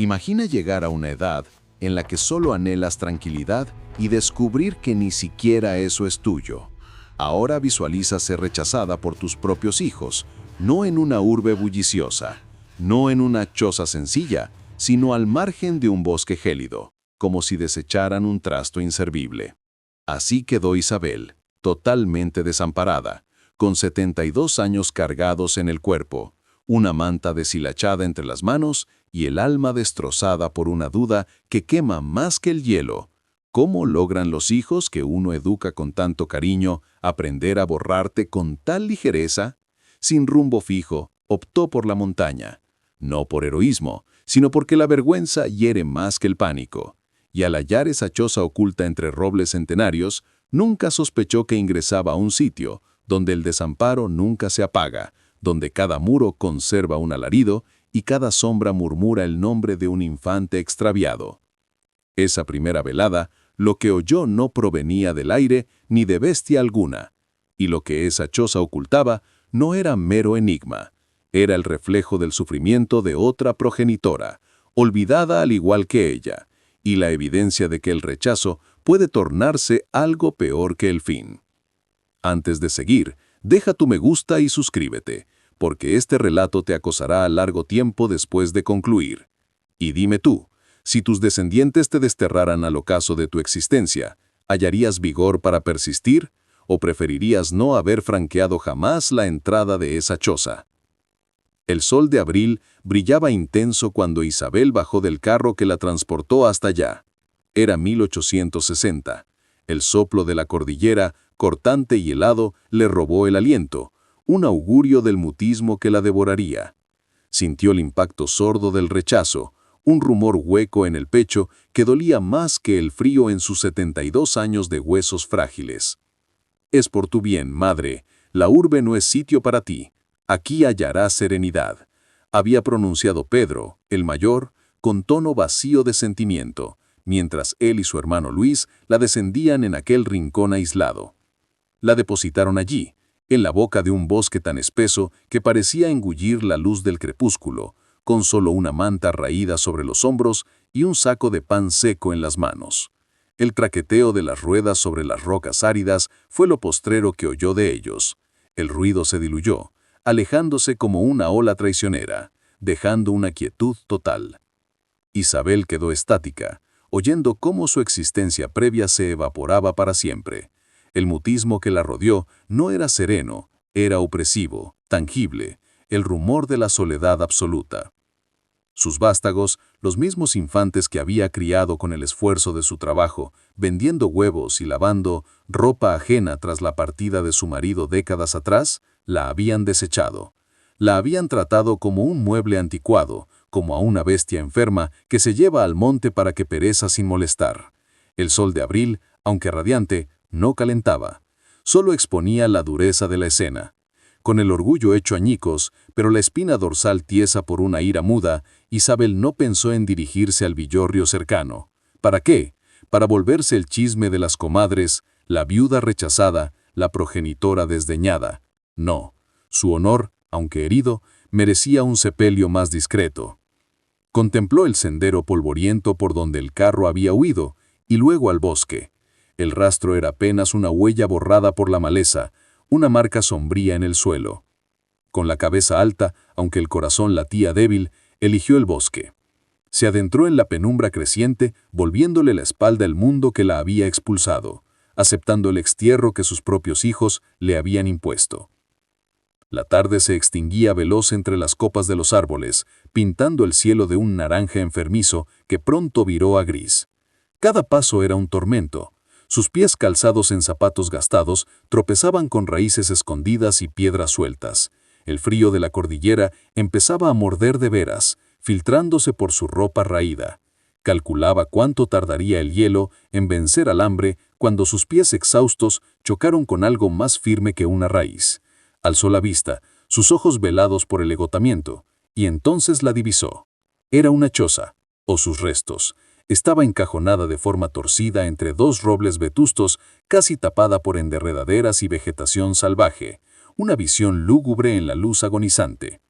Imagina llegar a una edad en la que solo anhelas tranquilidad y descubrir que ni siquiera eso es tuyo. Ahora visualiza ser rechazada por tus propios hijos, no en una urbe bulliciosa, no en una choza sencilla, sino al margen de un bosque gélido, como si desecharan un trasto inservible. Así quedó Isabel, totalmente desamparada, con 72 años cargados en el cuerpo, una manta deshilachada entre las manos y el alma destrozada por una duda que quema más que el hielo. ¿Cómo logran los hijos que uno educa con tanto cariño aprender a borrarte con tal ligereza? Sin rumbo fijo, optó por la montaña. No por heroísmo, sino porque la vergüenza hiere más que el pánico. Y al hallar esa choza oculta entre robles centenarios, nunca sospechó que ingresaba a un sitio donde el desamparo nunca se apaga, donde cada muro conserva un alarido y cada sombra murmura el nombre de un infante extraviado. Esa primera velada, lo que oyó no provenía del aire ni de bestia alguna, y lo que esa choza ocultaba no era mero enigma, era el reflejo del sufrimiento de otra progenitora, olvidada al igual que ella, y la evidencia de que el rechazo puede tornarse algo peor que el fin. Antes de seguir, deja tu me gusta y suscríbete, porque este relato te acosará a largo tiempo después de concluir. Y dime tú, si tus descendientes te desterraran al ocaso de tu existencia, ¿hallarías vigor para persistir o preferirías no haber franqueado jamás la entrada de esa choza? El sol de abril brillaba intenso cuando Isabel bajó del carro que la transportó hasta allá. Era 1860. El soplo de la cordillera, cortante y helado, le robó el aliento, un augurio del mutismo que la devoraría. Sintió el impacto sordo del rechazo, un rumor hueco en el pecho que dolía más que el frío en sus 72 años de huesos frágiles. Es por tu bien, madre, la urbe no es sitio para ti. Aquí hallarás serenidad, había pronunciado Pedro, el mayor, con tono vacío de sentimiento, mientras él y su hermano Luis la descendían en aquel rincón aislado. La depositaron allí, en la boca de un bosque tan espeso que parecía engullir la luz del crepúsculo, con solo una manta raída sobre los hombros y un saco de pan seco en las manos. El traqueteo de las ruedas sobre las rocas áridas fue lo postrero que oyó de ellos. El ruido se diluyó, alejándose como una ola traicionera, dejando una quietud total. Isabel quedó estática, oyendo cómo su existencia previa se evaporaba para siempre. El mutismo que la rodeó no era sereno, era opresivo, tangible, el rumor de la soledad absoluta. Sus vástagos, los mismos infantes que había criado con el esfuerzo de su trabajo, vendiendo huevos y lavando ropa ajena tras la partida de su marido décadas atrás, la habían desechado. La habían tratado como un mueble anticuado, como a una bestia enferma que se lleva al monte para que pereza sin molestar. El sol de abril, aunque radiante, no calentaba. Solo exponía la dureza de la escena. Con el orgullo hecho añicos, pero la espina dorsal tiesa por una ira muda, Isabel no pensó en dirigirse al villorrio cercano. ¿Para qué? Para volverse el chisme de las comadres, la viuda rechazada, la progenitora desdeñada. No, su honor, aunque herido, merecía un sepelio más discreto. Contempló el sendero polvoriento por donde el carro había huido, y luego al bosque. El rastro era apenas una huella borrada por la maleza, una marca sombría en el suelo. Con la cabeza alta, aunque el corazón latía débil, eligió el bosque. Se adentró en la penumbra creciente, volviéndole la espalda al mundo que la había expulsado, aceptando el extierro que sus propios hijos le habían impuesto. La tarde se extinguía veloz entre las copas de los árboles, pintando el cielo de un naranja enfermizo que pronto viró a gris. Cada paso era un tormento. Sus pies calzados en zapatos gastados tropezaban con raíces escondidas y piedras sueltas. El frío de la cordillera empezaba a morder de veras, filtrándose por su ropa raída. Calculaba cuánto tardaría el hielo en vencer al hambre cuando sus pies exhaustos chocaron con algo más firme que una raíz. Alzó la vista, sus ojos velados por el agotamiento, y entonces la divisó. Era una choza, o sus restos. Estaba encajonada de forma torcida entre dos robles vetustos, casi tapada por enredaderas y vegetación salvaje, una visión lúgubre en la luz agonizante.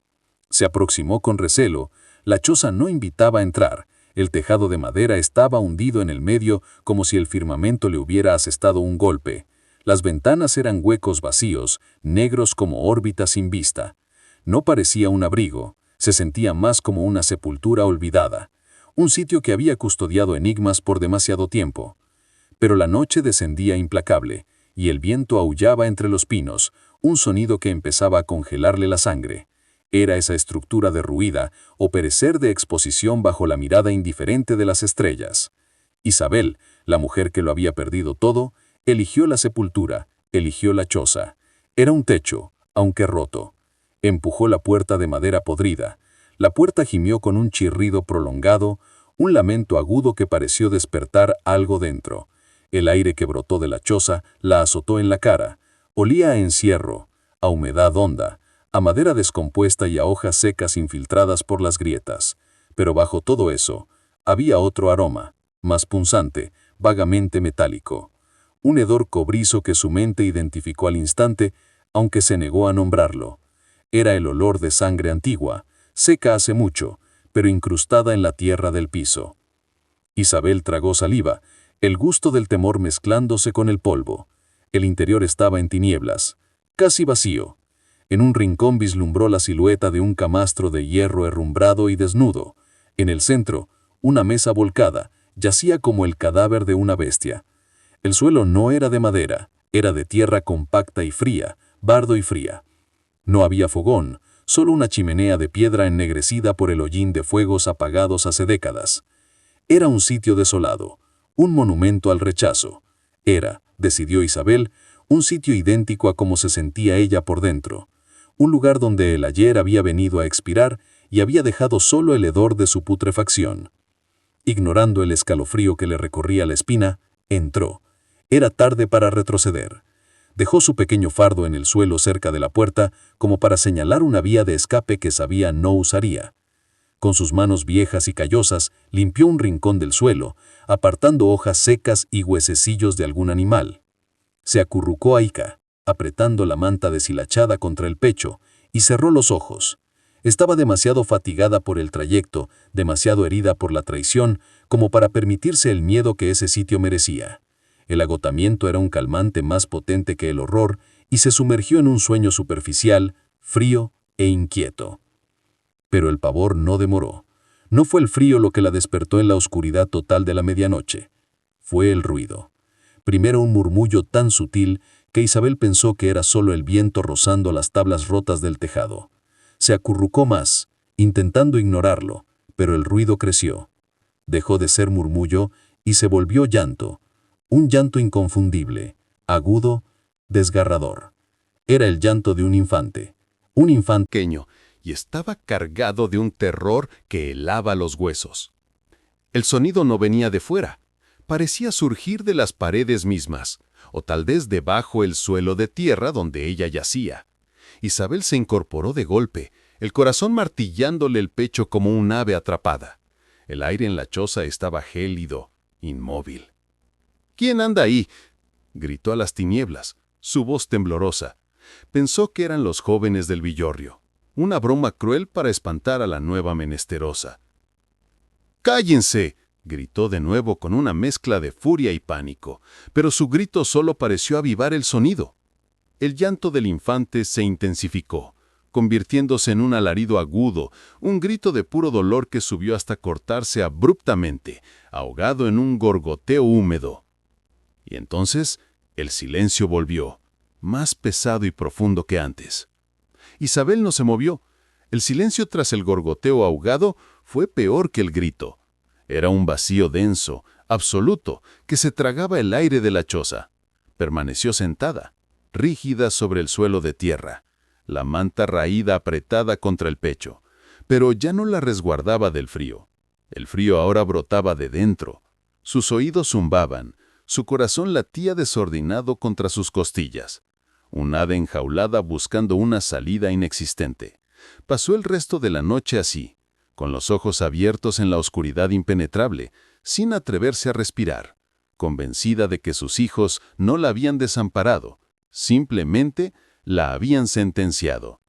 Se aproximó con recelo, La choza no invitaba a entrar. El tejado de madera estaba hundido en el medio como si el firmamento le hubiera asestado un golpe. Las ventanas eran huecos vacíos, negros como órbitas sin vista. No parecía un abrigo, se sentía más como una sepultura olvidada, un sitio que había custodiado enigmas por demasiado tiempo. Pero la noche descendía implacable, y el viento aullaba entre los pinos, un sonido que empezaba a congelarle la sangre. Era esa estructura derruida o perecer de exposición bajo la mirada indiferente de las estrellas. Isabel, la mujer que lo había perdido todo, eligió la sepultura, eligió la choza. Era un techo, aunque roto. Empujó la puerta de madera podrida. La puerta gimió con un chirrido prolongado, un lamento agudo que pareció despertar algo dentro. El aire que brotó de la choza la azotó en la cara. Olía a encierro, a humedad honda, a madera descompuesta y a hojas secas infiltradas por las grietas. Pero bajo todo eso, había otro aroma, más punzante, vagamente metálico. Un hedor cobrizo que su mente identificó al instante, aunque se negó a nombrarlo. Era el olor de sangre antigua, seca hace mucho, pero incrustada en la tierra del piso. Isabel tragó saliva, el gusto del temor mezclándose con el polvo. El interior estaba en tinieblas, casi vacío. En un rincón vislumbró la silueta de un camastro de hierro herrumbrado y desnudo. En el centro, una mesa volcada, yacía como el cadáver de una bestia. El suelo no era de madera, era de tierra compacta y fría, bardo y fría. No había fogón, solo una chimenea de piedra ennegrecida por el hollín de fuegos apagados hace décadas. Era un sitio desolado, un monumento al rechazo. Era, decidió Isabel, un sitio idéntico a cómo se sentía ella por dentro. Un lugar donde el ayer había venido a expirar y había dejado solo el hedor de su putrefacción. Ignorando el escalofrío que le recorría la espina, entró. Era tarde para retroceder. Dejó su pequeño fardo en el suelo cerca de la puerta como para señalar una vía de escape que sabía no usaría. Con sus manos viejas y callosas, limpió un rincón del suelo, apartando hojas secas y huesecillos de algún animal. Se acurrucó a Ica, apretando la manta deshilachada contra el pecho, y cerró los ojos. Estaba demasiado fatigada por el trayecto, demasiado herida por la traición, como para permitirse el miedo que ese sitio merecía. El agotamiento era un calmante más potente que el horror, y se sumergió en un sueño superficial, frío e inquieto. Pero el pavor no demoró. No fue el frío lo que la despertó en la oscuridad total de la medianoche. Fue el ruido. Primero un murmullo tan sutil que Isabel pensó que era solo el viento rozando las tablas rotas del tejado. Se acurrucó más, intentando ignorarlo, pero el ruido creció. Dejó de ser murmullo y se volvió llanto. Un llanto inconfundible, agudo, desgarrador. Era el llanto de un infante. Un infante Pequeño, y estaba cargado de un terror que helaba los huesos. El sonido no venía de fuera. Parecía surgir de las paredes mismas, o tal vez debajo el suelo de tierra donde ella yacía. Isabel se incorporó de golpe, el corazón martillándole el pecho como un ave atrapada. El aire en la choza estaba gélido, inmóvil. «¿Quién anda ahí?», gritó a las tinieblas, su voz temblorosa. Pensó que eran los jóvenes del villorrio, una broma cruel para espantar a la nueva menesterosa. «¡Cállense!», gritó de nuevo con una mezcla de furia y pánico, pero su grito solo pareció avivar el sonido. El llanto del infante se intensificó, convirtiéndose en un alarido agudo, un grito de puro dolor que subió hasta cortarse abruptamente, ahogado en un gorgoteo húmedo. Y entonces el silencio volvió, más pesado y profundo que antes. Isabel no se movió. El silencio tras el gorgoteo ahogado fue peor que el grito. Era un vacío denso, absoluto, que se tragaba el aire de la choza. Permaneció sentada, rígida sobre el suelo de tierra, la manta raída apretada contra el pecho, pero ya no la resguardaba del frío. El frío ahora brotaba de dentro. Sus oídos zumbaban, su corazón latía desordenado contra sus costillas. Un ave enjaulada buscando una salida inexistente. Pasó el resto de la noche así, con los ojos abiertos en la oscuridad impenetrable, sin atreverse a respirar, convencida de que sus hijos no la habían desamparado, simplemente la habían sentenciado.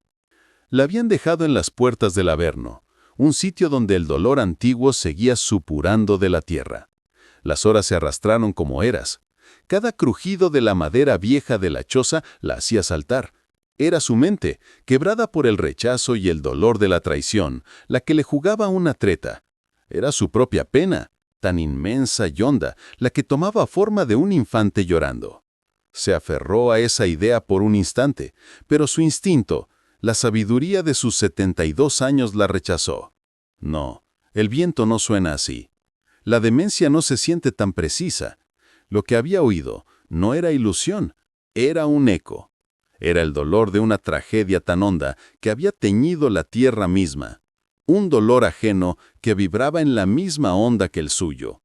La habían dejado en las puertas del Averno, un sitio donde el dolor antiguo seguía supurando de la tierra. Las horas se arrastraron como eras. Cada crujido de la madera vieja de la choza la hacía saltar. Era su mente, quebrada por el rechazo y el dolor de la traición, la que le jugaba una treta. Era su propia pena, tan inmensa y honda, la que tomaba forma de un infante llorando. Se aferró a esa idea por un instante, pero su instinto, la sabiduría de sus 72 años la rechazó. No, el viento no suena así. La demencia no se siente tan precisa. Lo que había oído no era ilusión, era un eco. Era el dolor de una tragedia tan honda que había teñido la tierra misma. Un dolor ajeno que vibraba en la misma onda que el suyo.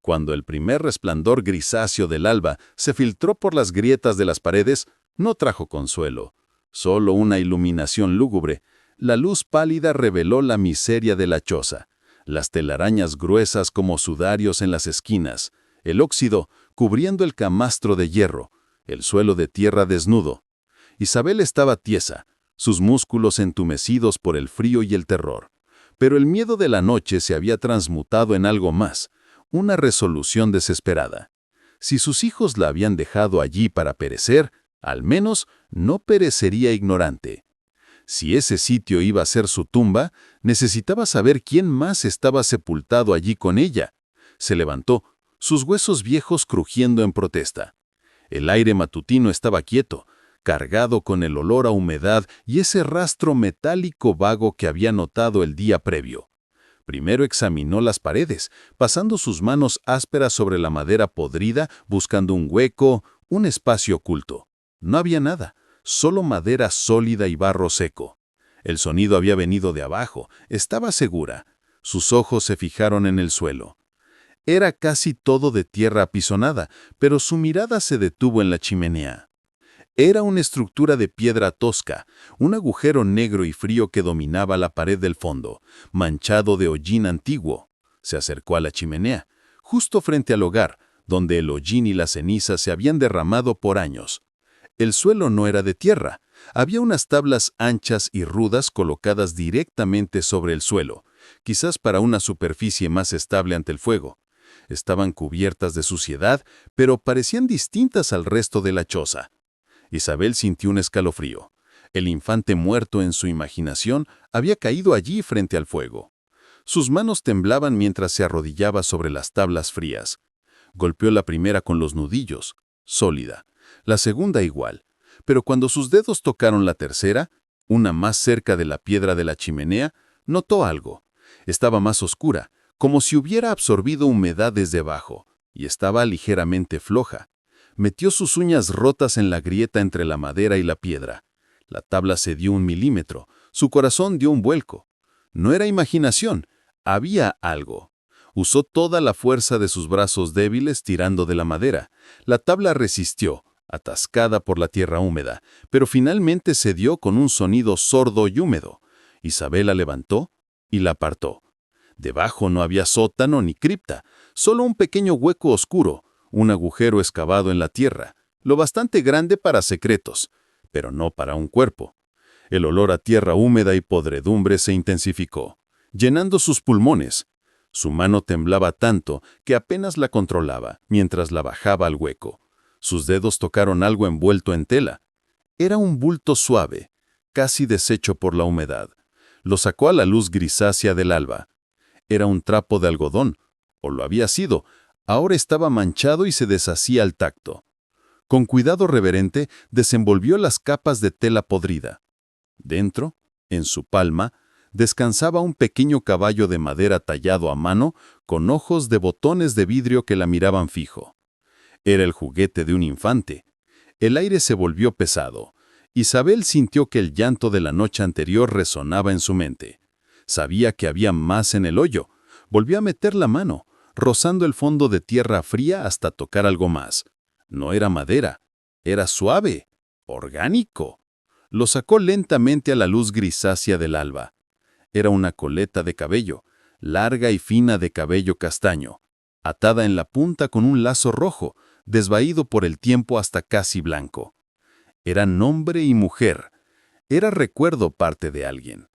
Cuando el primer resplandor grisáceo del alba se filtró por las grietas de las paredes, no trajo consuelo, solo una iluminación lúgubre. La luz pálida reveló la miseria de la choza, las telarañas gruesas como sudarios en las esquinas, el óxido cubriendo el camastro de hierro, el suelo de tierra desnudo. Isabel estaba tiesa, sus músculos entumecidos por el frío y el terror. Pero el miedo de la noche se había transmutado en algo más, una resolución desesperada. Si sus hijos la habían dejado allí para perecer, al menos no perecería ignorante. Si ese sitio iba a ser su tumba, necesitaba saber quién más estaba sepultado allí con ella. Se levantó, sus huesos viejos crujiendo en protesta. El aire matutino estaba quieto, cargado con el olor a humedad y ese rastro metálico vago que había notado el día previo. Primero examinó las paredes, pasando sus manos ásperas sobre la madera podrida, buscando un hueco, un espacio oculto. No había nada, solo madera sólida y barro seco. El sonido había venido de abajo, estaba segura. Sus ojos se fijaron en el suelo. Era casi todo de tierra apisonada, pero su mirada se detuvo en la chimenea. Era una estructura de piedra tosca, un agujero negro y frío que dominaba la pared del fondo, manchado de hollín antiguo. Se acercó a la chimenea, justo frente al hogar, donde el hollín y la ceniza se habían derramado por años. El suelo no era de tierra, había unas tablas anchas y rudas colocadas directamente sobre el suelo, quizás para una superficie más estable ante el fuego. Estaban cubiertas de suciedad, pero parecían distintas al resto de la choza. Isabel sintió un escalofrío. El infante muerto en su imaginación había caído allí frente al fuego. Sus manos temblaban mientras se arrodillaba sobre las tablas frías. Golpeó la primera con los nudillos, sólida, la segunda igual, pero cuando sus dedos tocaron la tercera, una más cerca de la piedra de la chimenea, notó algo. Estaba más oscura, como si hubiera absorbido humedad desde abajo, y estaba ligeramente floja. Metió sus uñas rotas en la grieta entre la madera y la piedra. La tabla cedió 1 milímetro, su corazón dio un vuelco. No era imaginación, había algo. Usó toda la fuerza de sus brazos débiles tirando de la madera. La tabla resistió, atascada por la tierra húmeda, pero finalmente cedió con un sonido sordo y húmedo. Isabel la levantó y la apartó. Debajo no había sótano ni cripta, solo un pequeño hueco oscuro, un agujero excavado en la tierra, lo bastante grande para secretos, pero no para un cuerpo. El olor a tierra húmeda y podredumbre se intensificó, llenando sus pulmones. Su mano temblaba tanto que apenas la controlaba mientras la bajaba al hueco. Sus dedos tocaron algo envuelto en tela. Era un bulto suave, casi deshecho por la humedad. Lo sacó a la luz grisácea del alba. Era un trapo de algodón, o lo había sido. Ahora estaba manchado y se deshacía al tacto. Con cuidado reverente, desenvolvió las capas de tela podrida. Dentro, en su palma, descansaba un pequeño caballo de madera tallado a mano, con ojos de botones de vidrio que la miraban fijo. Era el juguete de un infante. El aire se volvió pesado. Isabel sintió que el llanto de la noche anterior resonaba en su mente. Sabía que había más en el hoyo. Volvió a meter la mano, rozando el fondo de tierra fría hasta tocar algo más. No era madera, era suave, orgánico. Lo sacó lentamente a la luz grisácea del alba. Era una coleta de cabello, larga y fina de cabello castaño, atada en la punta con un lazo rojo, desvaído por el tiempo hasta casi blanco. Eran hombre y mujer. Era recuerdo parte de alguien.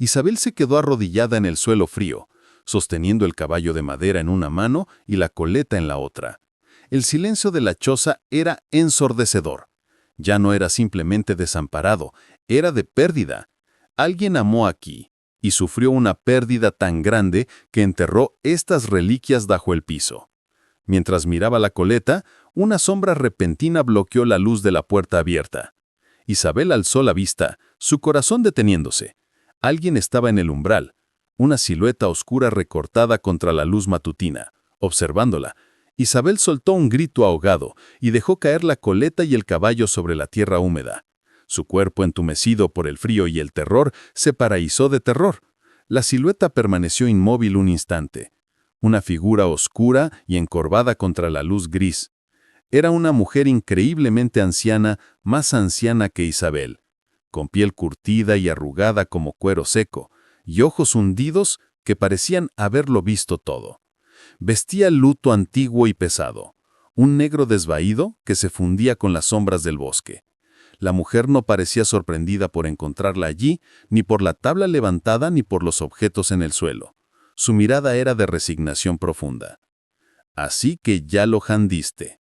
Isabel se quedó arrodillada en el suelo frío, sosteniendo el caballo de madera en una mano y la coleta en la otra. El silencio de la choza era ensordecedor. Ya no era simplemente desamparado, era de pérdida. Alguien amó aquí y sufrió una pérdida tan grande que enterró estas reliquias bajo el piso. Mientras miraba la coleta, una sombra repentina bloqueó la luz de la puerta abierta. Isabel alzó la vista, su corazón deteniéndose. Alguien estaba en el umbral, una silueta oscura recortada contra la luz matutina. Observándola, Isabel soltó un grito ahogado y dejó caer la coleta y el caballo sobre la tierra húmeda. Su cuerpo, entumecido por el frío y el terror, se paralizó de terror. La silueta permaneció inmóvil un instante. Una figura oscura y encorvada contra la luz gris. Era una mujer increíblemente anciana, más anciana que Isabel, con piel curtida y arrugada como cuero seco, y ojos hundidos que parecían haberlo visto todo. Vestía luto antiguo y pesado, un negro desvaído que se fundía con las sombras del bosque. La mujer no parecía sorprendida por encontrarla allí, ni por la tabla levantada ni por los objetos en el suelo. Su mirada era de resignación profunda. «Así que ya lo jandiste»,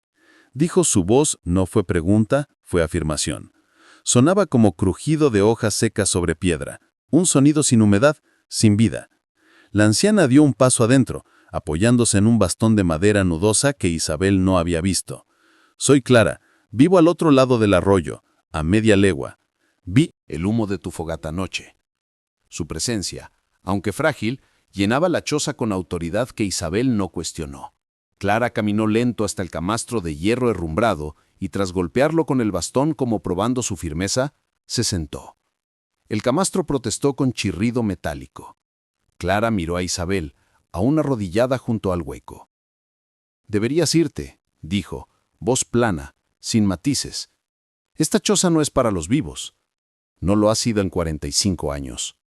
dijo. Su voz no fue pregunta, fue afirmación. Sonaba como crujido de hojas secas sobre piedra, un sonido sin humedad, sin vida. La anciana dio un paso adentro, apoyándose en un bastón de madera nudosa que Isabel no había visto. «Soy Clara, vivo al otro lado del arroyo, a media legua. Vi el humo de tu fogata anoche». Su presencia, aunque frágil, llenaba la choza con autoridad que Isabel no cuestionó. Clara caminó lento hasta el camastro de hierro herrumbrado y tras golpearlo con el bastón como probando su firmeza, se sentó. El camastro protestó con chirrido metálico. Clara miró a Isabel, aún arrodillada junto al hueco. «Deberías irte», dijo, voz plana, sin matices. «Esta choza no es para los vivos. No lo ha sido en 45 años».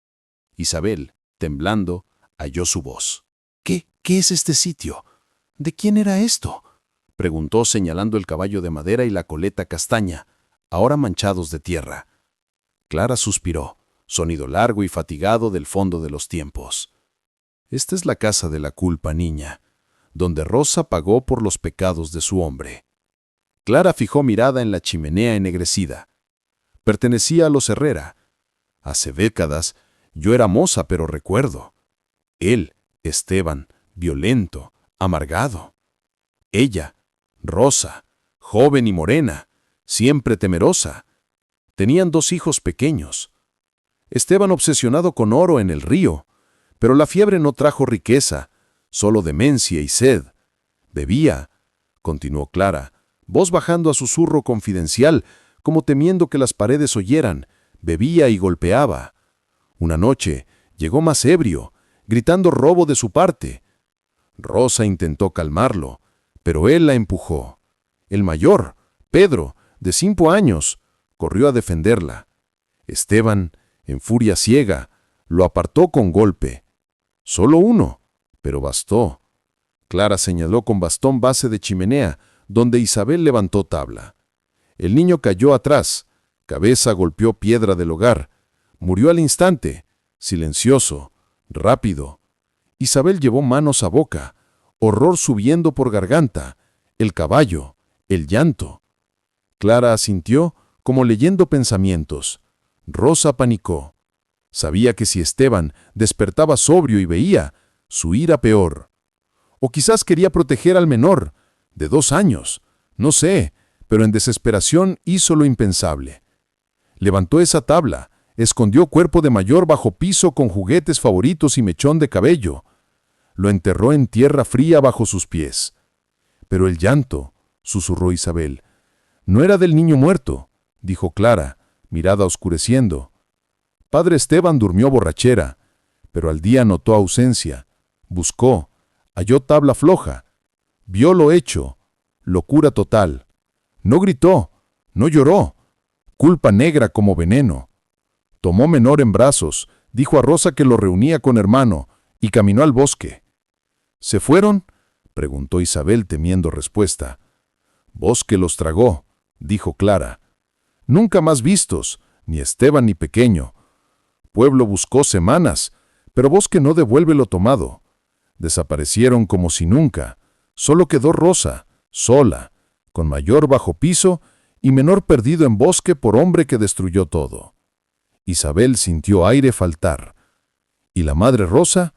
Isabel, temblando, halló su voz. «¿Qué es este sitio? ¿De quién era esto?», preguntó señalando el caballo de madera y la coleta castaña, ahora manchados de tierra. Clara suspiró, sonido largo y fatigado del fondo de los tiempos. «Esta es la casa de la culpa, niña, donde Rosa pagó por los pecados de su hombre». Clara fijó mirada en la chimenea ennegrecida. «Pertenecía a los Herrera. Hace décadas yo era moza, pero recuerdo. Él, Esteban, violento, amargado. Ella, Rosa, joven y morena, siempre temerosa. Tenían 2 hijos pequeños. Esteban obsesionado con oro en el río, pero la fiebre no trajo riqueza, solo demencia y sed. Bebía», continuó Clara, voz bajando a susurro confidencial, como temiendo que las paredes oyeran, bebía y golpeaba. Una noche llegó más ebrio, gritando robo de su parte. Rosa intentó calmarlo, pero él la empujó. El mayor, Pedro, de 5 años, corrió a defenderla. Esteban, en furia ciega, lo apartó con golpe. Solo uno, pero bastó. Clara señaló con bastón base de chimenea, donde Isabel levantó tabla. El niño cayó atrás, cabeza golpeó piedra del hogar. Murió al instante, silencioso, rápido. Isabel llevó manos a boca, horror subiendo por garganta, el caballo, el llanto. Clara asintió como leyendo pensamientos. Rosa panicó. Sabía que si Esteban despertaba sobrio y veía, su ira peor. O quizás quería proteger al menor, de 2 años, no sé, pero en desesperación hizo lo impensable. Levantó esa tabla, escondió cuerpo de mayor bajo piso con juguetes favoritos y mechón de cabello. Lo enterró en tierra fría bajo sus pies. Pero el llanto, susurró Isabel, no era del niño muerto, dijo Clara, mirada oscureciendo. Padre Esteban durmió borrachera, pero al día notó ausencia. Buscó, halló tabla floja. Vio lo hecho, locura total. No gritó, no lloró, culpa negra como veneno. Tomó menor en brazos, dijo a Rosa que lo reunía con hermano, y caminó al bosque. ¿Se fueron?, preguntó Isabel temiendo respuesta. Bosque los tragó, dijo Clara. Nunca más vistos, ni Esteban ni pequeño. Pueblo buscó semanas, pero Bosque no devuelve lo tomado. Desaparecieron como si nunca. Solo quedó Rosa, sola, con mayor bajo piso y menor perdido en Bosque por hombre que destruyó todo. Isabel sintió aire faltar. ¿Y la madre Rosa?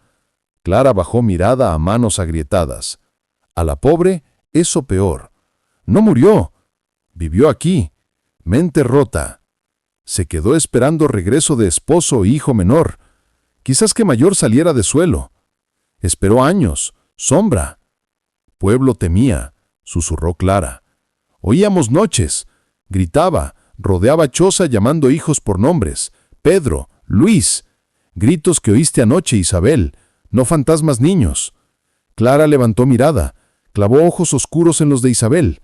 Clara bajó mirada a manos agrietadas. A la pobre, eso peor. No murió. Vivió aquí. Mente rota. Se quedó esperando regreso de esposo e hijo menor. Quizás que mayor saliera de suelo. Esperó años. Sombra. Pueblo temía, susurró Clara. Oíamos noches. Gritaba, rodeaba choza llamando hijos por nombres. Pedro, Luis. Gritos que oíste anoche, Isabel. No fantasmas niños. Clara levantó mirada. Clavó ojos oscuros en los de Isabel.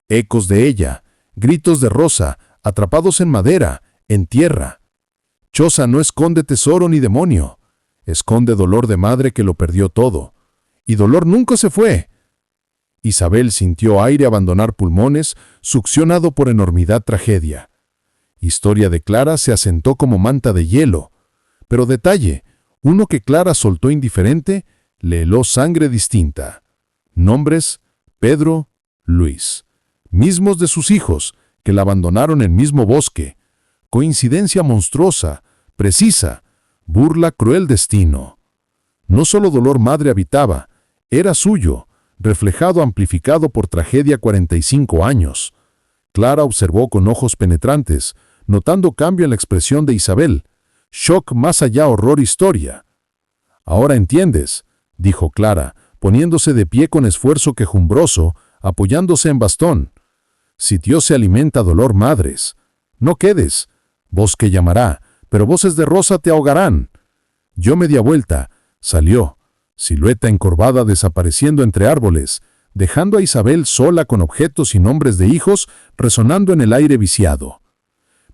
Ecos de ella. Gritos de Rosa, atrapados en madera, en tierra. Choza no esconde tesoro ni demonio. Esconde dolor de madre que lo perdió todo. Y dolor nunca se fue. Isabel sintió aire abandonar pulmones, succionado por enormidad tragedia. Historia de Clara se asentó como manta de hielo. Pero detalle, uno que Clara soltó indiferente, le heló sangre distinta. Nombres, Pedro, Luis. Mismos de sus hijos, que la abandonaron en mismo Bosque. Coincidencia monstruosa, precisa, burla cruel destino. No solo dolor madre habitaba, era suyo, reflejado amplificado por tragedia 45 años. Clara observó con ojos penetrantes, notando cambio en la expresión de Isabel. Shock más allá horror historia. Ahora entiendes, dijo Clara, poniéndose de pie con esfuerzo quejumbroso, apoyándose en bastón. Si Dios se alimenta dolor madres, no quedes. Bosque llamará, pero voces de Rosa te ahogarán. Dio media vuelta, salió, silueta encorvada desapareciendo entre árboles, dejando a Isabel sola con objetos y nombres de hijos resonando en el aire viciado.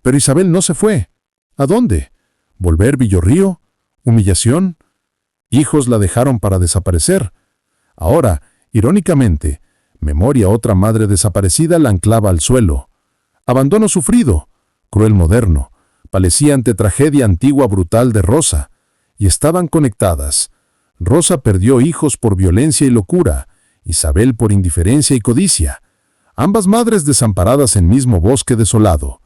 Pero Isabel no se fue. ¿A dónde? ¿Volver Villorrío? ¿Humillación? Hijos la dejaron para desaparecer. Ahora, irónicamente, memoria otra madre desaparecida la anclaba al suelo. Abandono sufrido, cruel moderno, palecía ante tragedia antigua brutal de Rosa, y estaban conectadas. Rosa perdió hijos por violencia y locura, Isabel por indiferencia y codicia, ambas madres desamparadas en mismo Bosque desolado.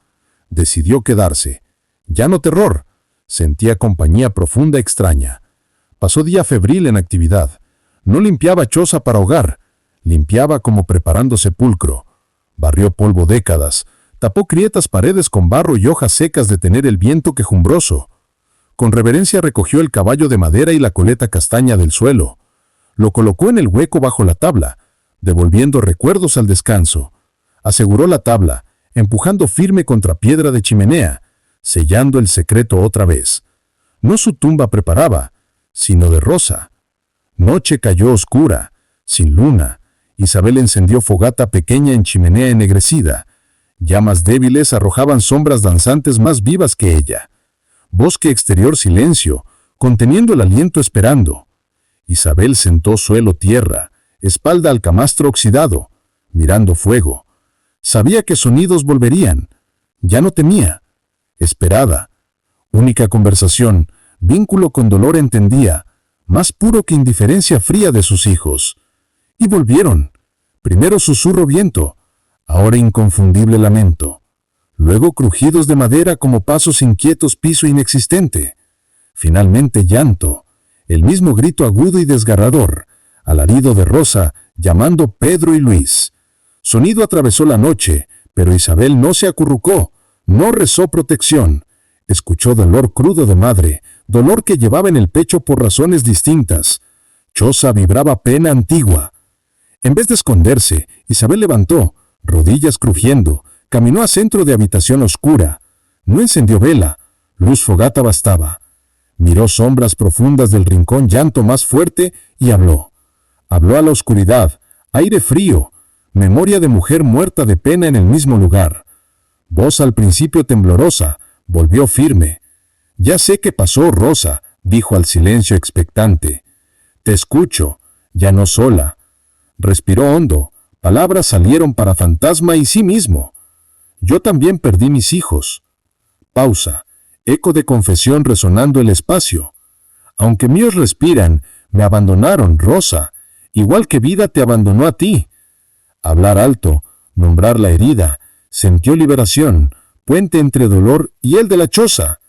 Decidió quedarse. Ya no terror, sentía compañía profunda extraña. Pasó día febril en actividad. No limpiaba choza para hogar, limpiaba como preparando sepulcro. Barrió polvo décadas, tapó grietas paredes con barro y hojas secas de tener el viento quejumbroso. Con reverencia recogió el caballo de madera y la coleta castaña del suelo. Lo colocó en el hueco bajo la tabla, devolviendo recuerdos al descanso. Aseguró la tabla, empujando firme contra piedra de chimenea, sellando el secreto otra vez. No su tumba preparaba, sino de Rosa. Noche cayó oscura, sin luna. Isabel encendió fogata pequeña en chimenea ennegrecida. Llamas débiles arrojaban sombras danzantes más vivas que ella. Bosque exterior silencio, conteniendo el aliento esperando. Isabel sentó suelo tierra, espalda al camastro oxidado, mirando fuego. Sabía que sonidos volverían. Ya no temía. Esperada. Única conversación, vínculo con dolor entendía, más puro que indiferencia fría de sus hijos. Y volvieron. Primero susurro viento, ahora inconfundible lamento. Luego crujidos de madera como pasos inquietos piso inexistente. Finalmente llanto, el mismo grito agudo y desgarrador, alarido de Rosa llamando Pedro y Luis. Sonido atravesó la noche, pero Isabel no se acurrucó, no rezó protección. Escuchó dolor crudo de madre, dolor que llevaba en el pecho por razones distintas. Choza vibraba pena antigua. En vez de esconderse, Isabel levantó, rodillas crujiendo, caminó a centro de habitación oscura. No encendió vela, luz fogata bastaba. Miró sombras profundas del rincón, llanto más fuerte, y habló. Habló a la oscuridad, aire frío, memoria de mujer muerta de pena en el mismo lugar. Voz al principio temblorosa, volvió firme. Ya sé qué pasó, Rosa, dijo al silencio expectante. Te escucho, ya no sola. Respiró hondo, palabras salieron para fantasma y sí mismo. Yo también perdí mis hijos. Pausa. eco de confesión resonando el espacio. Aunque míos respiran, me abandonaron, Rosa, igual que vida te abandonó a ti. Hablar alto, nombrar la herida, sintió liberación, puente entre dolor y el de la choza.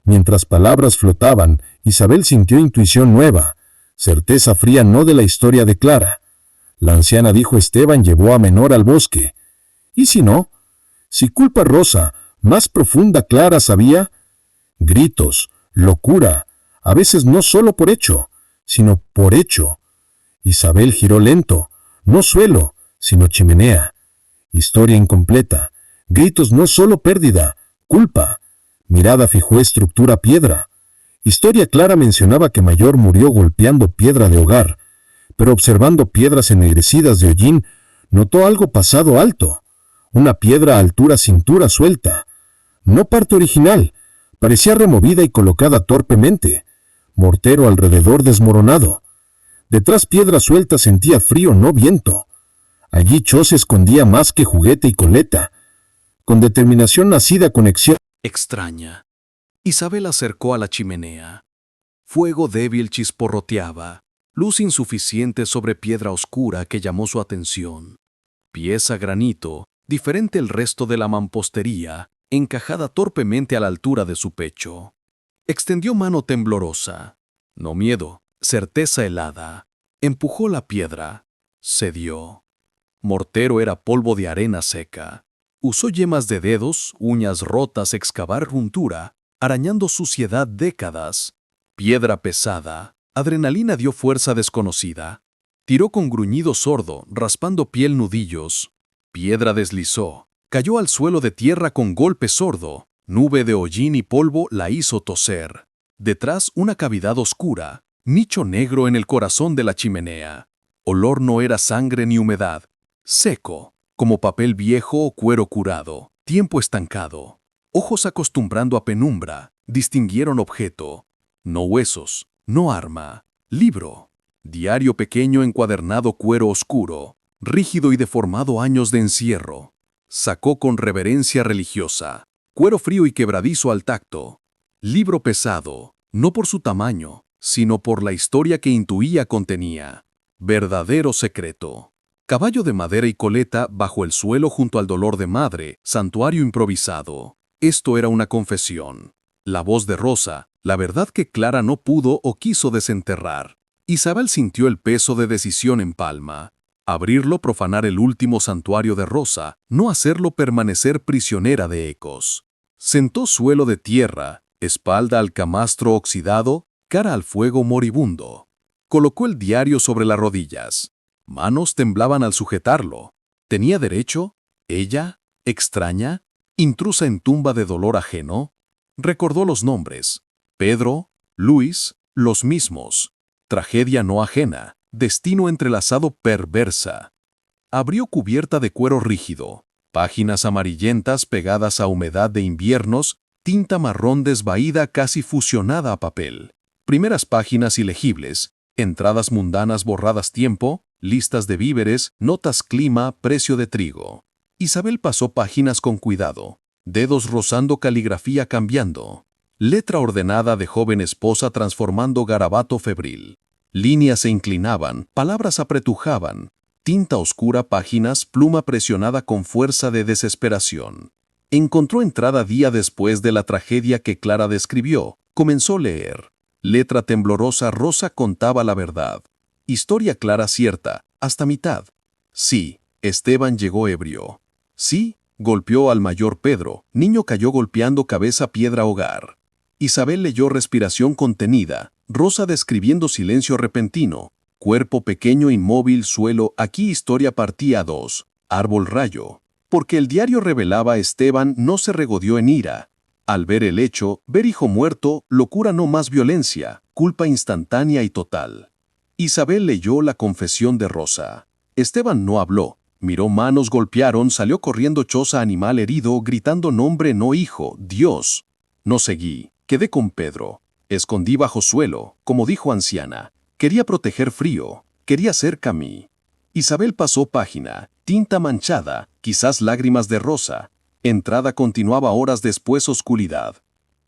Mientras palabras flotaban, Isabel sintió intuición nueva, certeza fría no de la historia de Clara. La anciana dijo: Esteban llevó a menor al bosque. ¿Y si no? Si culpa Rosa, más profunda Clara sabía. Gritos, locura, a veces no solo por hecho, sino por hecho. Isabel giró lento, no suelo, sino chimenea. Historia incompleta, gritos no solo pérdida, culpa. Mirada fijó estructura piedra. Historia Clara mencionaba que Mayor murió golpeando piedra de hogar, pero observando piedras ennegrecidas de hollín, notó algo pasado alto. Una piedra a altura cintura suelta. No parte original, parecía removida y colocada torpemente. Mortero alrededor desmoronado. Detrás piedra suelta sentía frío, no viento. Allí Cho se escondía más que juguete y coleta. Con determinación nacida conexión extraña. Isabel acercó a la chimenea. Fuego débil chisporroteaba, luz insuficiente sobre piedra oscura que llamó su atención. Pieza granito, diferente el resto de la mampostería, encajada torpemente a la altura de su pecho. Extendió mano temblorosa. No miedo, certeza helada. Empujó la piedra. Cedió. Mortero era polvo de arena seca. Usó yemas de dedos, uñas rotas, excavar juntura, arañando suciedad décadas. Piedra pesada. Adrenalina dio fuerza desconocida. Tiró con gruñido sordo, raspando piel nudillos. Piedra deslizó. Cayó al suelo de tierra con golpe sordo. Nube de hollín y polvo la hizo toser. Detrás una cavidad oscura, nicho negro en el corazón de la chimenea. Olor no era sangre ni humedad. Seco, como papel viejo o cuero curado. Tiempo estancado. Ojos acostumbrando a penumbra, distinguieron objeto. No huesos, no arma. Libro. Diario pequeño encuadernado cuero oscuro. Rígido y deformado años de encierro. Sacó con reverencia religiosa. Cuero frío y quebradizo al tacto. Libro pesado, no por su tamaño, sino por la historia que intuía contenía. Verdadero secreto. Caballo de madera y coleta bajo el suelo junto al dolor de madre, santuario improvisado. Esto era una confesión. La voz de Rosa, la verdad que Clara no pudo o quiso desenterrar. Isabel sintió el peso de decisión en palma. Abrirlo, profanar el último santuario de Rosa, no hacerlo permanecer prisionera de ecos. Sentó suelo de tierra, espalda al camastro oxidado, cara al fuego moribundo. Colocó el diario sobre las rodillas. Manos temblaban al sujetarlo. ¿Tenía derecho? ¿Ella? ¿Extraña? ¿Intrusa en tumba de dolor ajeno? Recordó los nombres. Pedro, Luis, los mismos. Tragedia no ajena. Destino entrelazado perversa. Abrió cubierta de cuero rígido, páginas amarillentas pegadas a humedad de inviernos, tinta marrón desvaída casi fusionada a papel. Primeras páginas ilegibles, entradas mundanas borradas tiempo, listas de víveres, notas clima, precio de trigo. Isabel pasó páginas con cuidado, dedos rozando caligrafía cambiando. Letra ordenada de joven esposa transformando garabato febril. Líneas se inclinaban, palabras apretujaban, tinta oscura, páginas, pluma presionada con fuerza de desesperación. Encontró entrada día después de la tragedia que Clara describió. Comenzó a leer. Letra temblorosa, Rosa contaba la verdad. Historia clara cierta, hasta mitad. Sí, Esteban llegó ebrio. Sí, golpeó al mayor Pedro. Niño cayó golpeando cabeza piedra hogar. Isabel leyó respiración contenida. Rosa describiendo silencio repentino, cuerpo pequeño inmóvil suelo, aquí historia partía a dos, árbol rayo. Porque el diario revelaba Esteban no se regodeó en ira. Al ver el hecho, ver hijo muerto, locura no más violencia, culpa instantánea y total. Isabel leyó la confesión de Rosa. Esteban no habló, miró manos golpearon, salió corriendo choza animal herido, gritando nombre no hijo, Dios. No seguí, quedé con Pedro. Escondí bajo suelo, como dijo anciana. Quería proteger frío, quería cerca a mí. Isabel pasó página, tinta manchada, quizás lágrimas de Rosa. Entrada continuaba horas después oscuridad.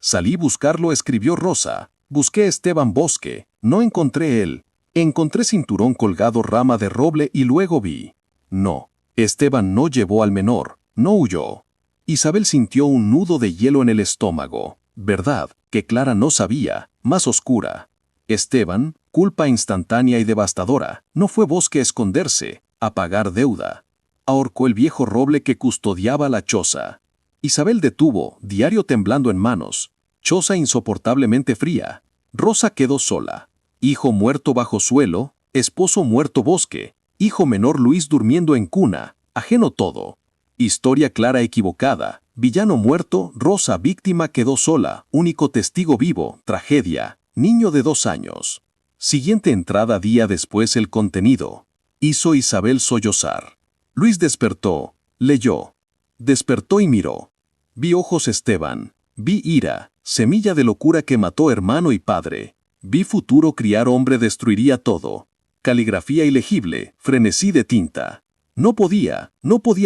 Salí buscarlo, escribió Rosa. Busqué a Esteban Bosque, no encontré él. Encontré cinturón colgado rama de roble y luego vi. No, Esteban no llevó al menor, no huyó. Isabel sintió un nudo de hielo en el estómago. Verdad, que Clara no sabía, más oscura. Esteban, culpa instantánea y devastadora, no fue Bosque a esconderse, a pagar deuda. Ahorcó el viejo roble que custodiaba la choza. Isabel detuvo, diario temblando en manos. Choza insoportablemente fría. Rosa quedó sola. Hijo muerto bajo suelo, esposo muerto Bosque, hijo menor Luis durmiendo en cuna, ajeno todo. Historia clara equivocada, villano muerto, Rosa víctima quedó sola, único testigo vivo, tragedia, niño de 2 años. Siguiente entrada día después el contenido. Hizo Isabel sollozar. Luis despertó, leyó. Despertó y miró. Vi ojos Esteban, vi ira, semilla de locura que mató hermano y padre. Vi futuro criar hombre destruiría todo. Caligrafía ilegible, frenesí de tinta. No podía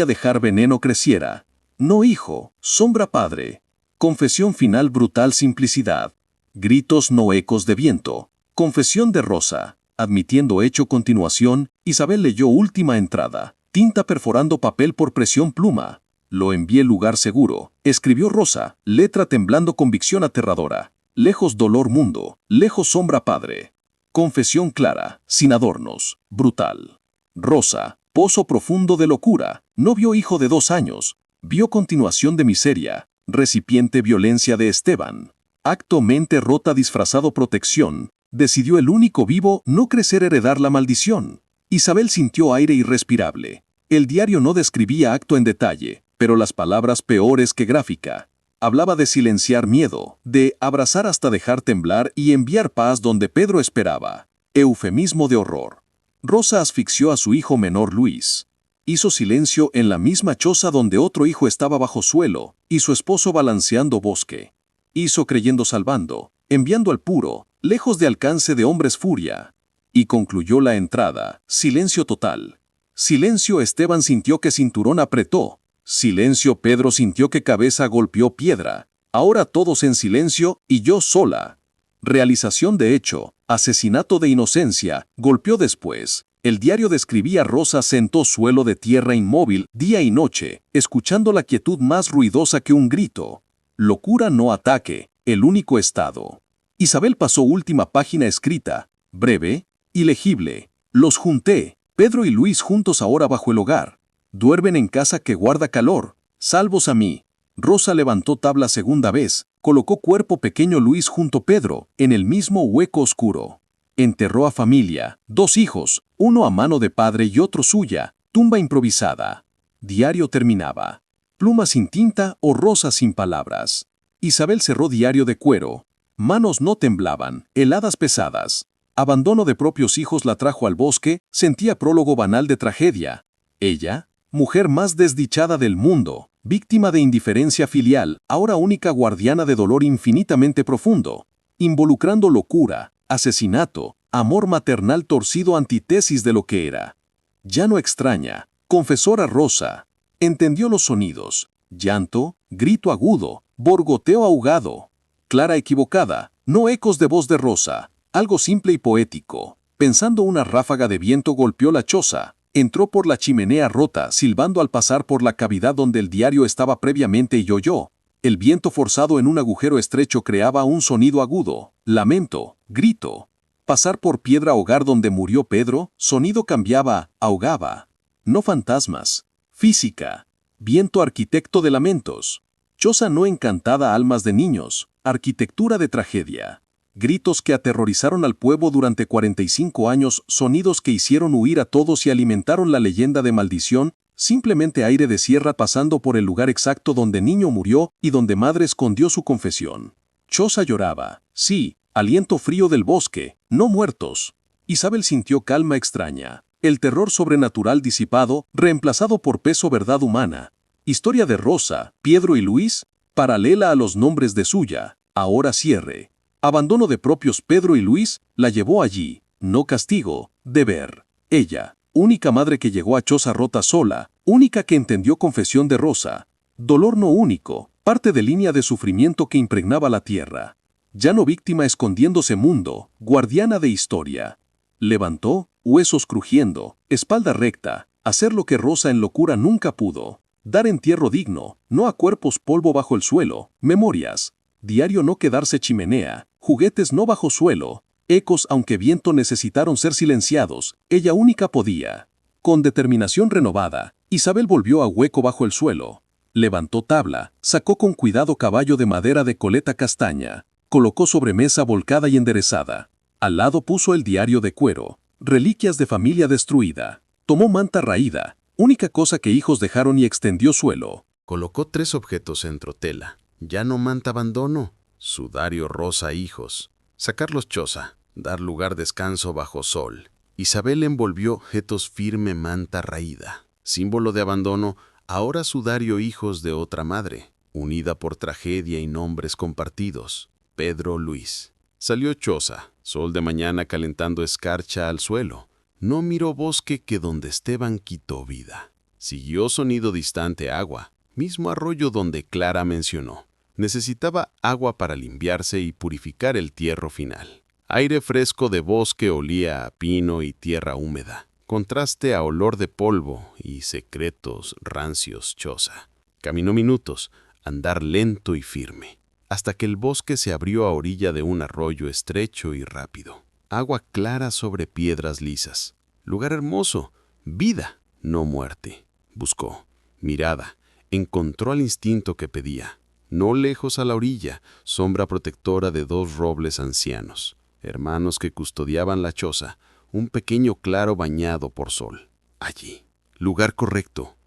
dejar veneno creciera. No hijo, sombra padre. Confesión final brutal simplicidad. Gritos no ecos de viento. Confesión de Rosa. Admitiendo hecho continuación, Isabel leyó última entrada. Tinta perforando papel por presión pluma. Lo envié lugar seguro. Escribió Rosa, letra temblando convicción aterradora. Lejos dolor mundo, lejos sombra padre. Confesión clara, sin adornos, brutal. Rosa, pozo profundo de locura, no vio hijo de 2 años, vio continuación de miseria, recipiente violencia de Esteban. Acto mente rota disfrazado protección, decidió el único vivo no crecer heredar la maldición. Isabel sintió aire irrespirable. El diario no describía acto en detalle, pero las palabras peores que gráfica. Hablaba de silenciar miedo, de abrazar hasta dejar temblar y enviar paz donde Pedro esperaba. Eufemismo de horror. Rosa asfixió a su hijo menor Luis. Hizo silencio en la misma choza donde otro hijo estaba bajo suelo, y su esposo balanceando Bosque. Hizo creyendo salvando, enviando al puro, lejos de alcance de hombres furia. Y concluyó la entrada, silencio total. Silencio Esteban sintió que cinturón apretó. Silencio Pedro sintió que cabeza golpeó piedra. Ahora todos en silencio y yo sola. Realización de hecho, asesinato de inocencia, golpeó después. El diario describía Rosa sentó suelo de tierra inmóvil, día y noche, escuchando la quietud más ruidosa que un grito. Locura no ataque, el único estado. Isabel pasó última página escrita, breve, ilegible. Los junté, Pedro y Luis juntos ahora bajo el hogar. Duermen en casa que guarda calor, salvos a mí. Rosa levantó tabla segunda vez, colocó cuerpo pequeño Luis junto Pedro, en el mismo hueco oscuro. Enterró a familia, 2 hijos, uno a mano de padre y otro suya, tumba improvisada. Diario terminaba. Pluma sin tinta o rosa sin palabras. Isabel cerró diario de cuero. Manos no temblaban, heladas pesadas. Abandono de propios hijos la trajo al Bosque, sentía prólogo banal de tragedia. Ella, mujer más desdichada del mundo, víctima de indiferencia filial, ahora única guardiana de dolor infinitamente profundo, involucrando locura, asesinato, amor maternal torcido antítesis de lo que era. Ya no extraña, confesora Rosa, entendió los sonidos, llanto, grito agudo, borgoteo ahogado. Clara equivocada, no ecos de voz de Rosa, algo simple y poético. Pensando una ráfaga de viento golpeó la choza. Entró por la chimenea rota, silbando al pasar por la cavidad donde el diario estaba previamente y oyó. El viento forzado en un agujero estrecho creaba un sonido agudo, lamento, grito. Pasar por piedra hogar donde murió Pedro, sonido cambiaba, ahogaba. No fantasmas. Física. Viento arquitecto de lamentos. Choza no encantada almas de niños, arquitectura de tragedia. Gritos que aterrorizaron al pueblo durante 45 años, sonidos que hicieron huir a todos y alimentaron la leyenda de maldición, simplemente aire de sierra pasando por el lugar exacto donde niño murió y donde madre escondió su confesión. Choza lloraba, sí, aliento frío del Bosque, no muertos. Isabel sintió calma extraña, el terror sobrenatural disipado, reemplazado por peso verdad humana. Historia de Rosa, Pedro y Luis, paralela a los nombres de suya, ahora cierre. Abandono de propios Pedro y Luis, la llevó allí, no castigo, deber. Ella, única madre que llegó a choza rota sola, única que entendió confesión de Rosa. Dolor no único, parte de línea de sufrimiento que impregnaba la tierra. Ya no víctima escondiéndose mundo, guardiana de historia. Levantó, huesos crujiendo, espalda recta, hacer lo que Rosa en locura nunca pudo. Dar entierro digno, no a cuerpos polvo bajo el suelo, memorias. Diario no quedarse chimenea, juguetes no bajo suelo. Ecos aunque viento necesitaron ser silenciados, ella única podía. Con determinación renovada, Isabel volvió a hueco bajo el suelo. Levantó tabla, sacó con cuidado caballo de madera de coleta castaña, colocó sobre mesa volcada y enderezada. Al lado puso el diario de cuero, reliquias de familia destruida. Tomó manta raída, única cosa que hijos dejaron y extendió suelo. Colocó 3 objetos en trotela. Ya no manta abandono, sudario rosa hijos. Sacarlos choza, dar lugar descanso bajo sol. Isabel envolvió objetos firme manta raída. Símbolo de abandono, ahora sudario hijos de otra madre. Unida por tragedia y nombres compartidos. Pedro Luis. Salió choza, sol de mañana calentando escarcha al suelo. No miró bosque que donde Esteban quitó vida. Siguió sonido distante agua, mismo arroyo donde Clara mencionó. Necesitaba agua para limpiarse y purificar el tierro final. Aire fresco de bosque olía a pino y tierra húmeda. Contraste a olor de polvo y secretos rancios choza. Caminó minutos, andar lento y firme, hasta que el bosque se abrió a orilla de un arroyo estrecho y rápido. Agua clara sobre piedras lisas. Lugar hermoso, vida, no muerte. Buscó, mirada, encontró al instinto que pedía. No lejos a la orilla, sombra protectora de 2 robles ancianos, hermanos que custodiaban la choza, un pequeño claro bañado por sol. Allí, lugar correcto,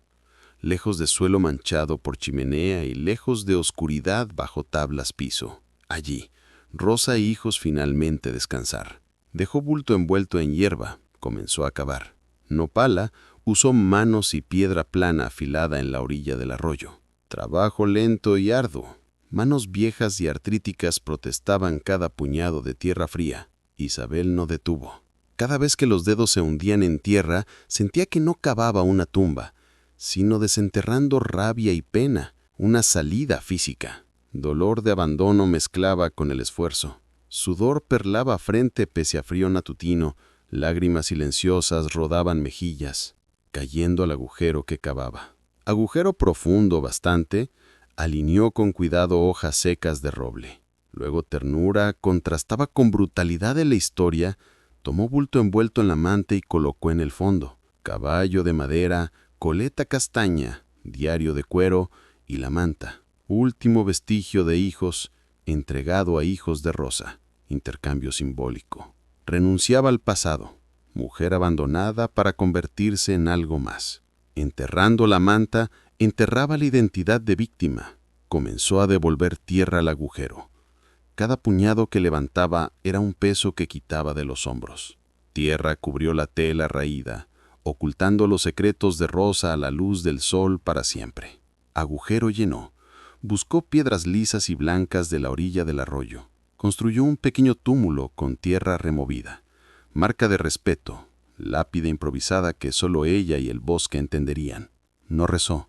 lejos de suelo manchado por chimenea y lejos de oscuridad bajo tablas piso. Allí, Rosa e hijos finalmente descansar. Dejó bulto envuelto en hierba, comenzó a cavar. No pala, usó manos y piedra plana afilada en la orilla del arroyo. Trabajo lento y arduo. Manos viejas y artríticas protestaban cada puñado de tierra fría. Isabel no detuvo. Cada vez que los dedos se hundían en tierra, sentía que no cavaba una tumba, sino desenterrando rabia y pena, una salida física. Dolor de abandono mezclaba con el esfuerzo. Sudor perlaba frente pese a frío matutino, lágrimas silenciosas rodaban mejillas, cayendo al agujero que cavaba. Agujero profundo bastante, alineó con cuidado hojas secas de roble. Luego ternura contrastaba con brutalidad de la historia, tomó bulto envuelto en la manta y colocó en el fondo. Caballo de madera, coleta castaña, diario de cuero y la manta. Último vestigio de hijos, entregado a hijos de Rosa. Intercambio simbólico. Renunciaba al pasado, mujer abandonada para convertirse en algo más. Enterrando la manta, enterraba la identidad de víctima. Comenzó a devolver tierra al agujero. Cada puñado que levantaba era un peso que quitaba de los hombros. Tierra cubrió la tela raída, ocultando los secretos de Rosa a la luz del sol para siempre. Agujero llenó. Buscó piedras lisas y blancas de la orilla del arroyo. Construyó un pequeño túmulo con tierra removida. Marca de respeto, lápida improvisada que solo ella y el bosque entenderían. No rezó.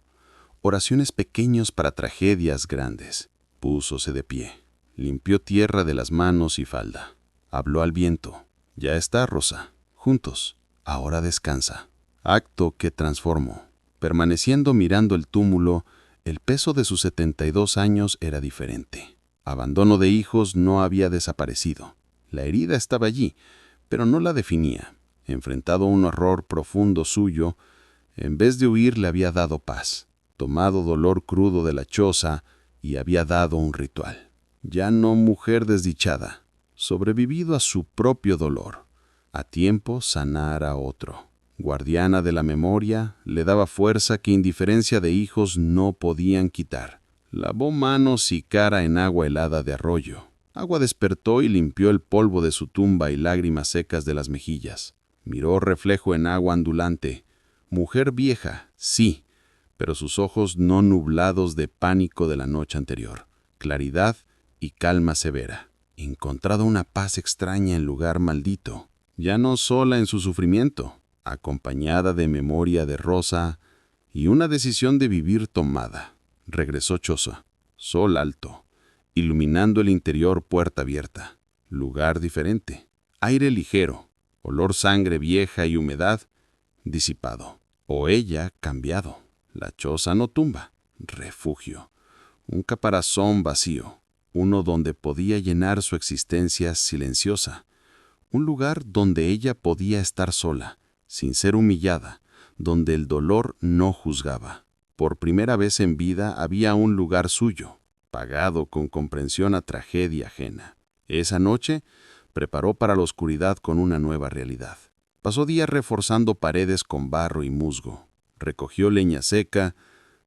Oraciones pequeños para tragedias grandes. Púsose de pie. Limpió tierra de las manos y falda. Habló al viento. Ya está, Rosa. Juntos. Ahora descansa. Acto que transformó. Permaneciendo mirando el túmulo, el peso de sus 72 años era diferente. Abandono de hijos no había desaparecido. La herida estaba allí, pero no la definía. Enfrentado a un horror profundo suyo, en vez de huir le había dado paz, tomado dolor crudo de la choza y había dado un ritual. Ya no mujer desdichada, sobrevivido a su propio dolor, a tiempo sanar a otro. Guardiana de la memoria, le daba fuerza que indiferencia de hijos no podían quitar. Lavó manos y cara en agua helada de arroyo. Agua despertó y limpió el polvo de su tumba y lágrimas secas de las mejillas. Miró reflejo en agua ondulante. Mujer vieja, sí, pero sus ojos no nublados de pánico de la noche anterior. Claridad y calma severa. Encontrado una paz extraña en lugar maldito. Ya no sola en su sufrimiento, acompañada de memoria de Rosa y una decisión de vivir tomada. Regresó choza. sol alto, iluminando el interior, puerta abierta, lugar diferente, aire ligero, olor sangre vieja y humedad disipado, o ella cambiado. La choza no tumba, refugio, un caparazón vacío, uno donde podía llenar su existencia silenciosa, un lugar donde ella podía estar sola, sin ser humillada, donde el dolor no juzgaba. Por primera vez en vida había un lugar suyo, pagado con comprensión a tragedia ajena. Esa noche preparó para la oscuridad con una nueva realidad. Pasó días reforzando paredes con barro y musgo. Recogió leña seca,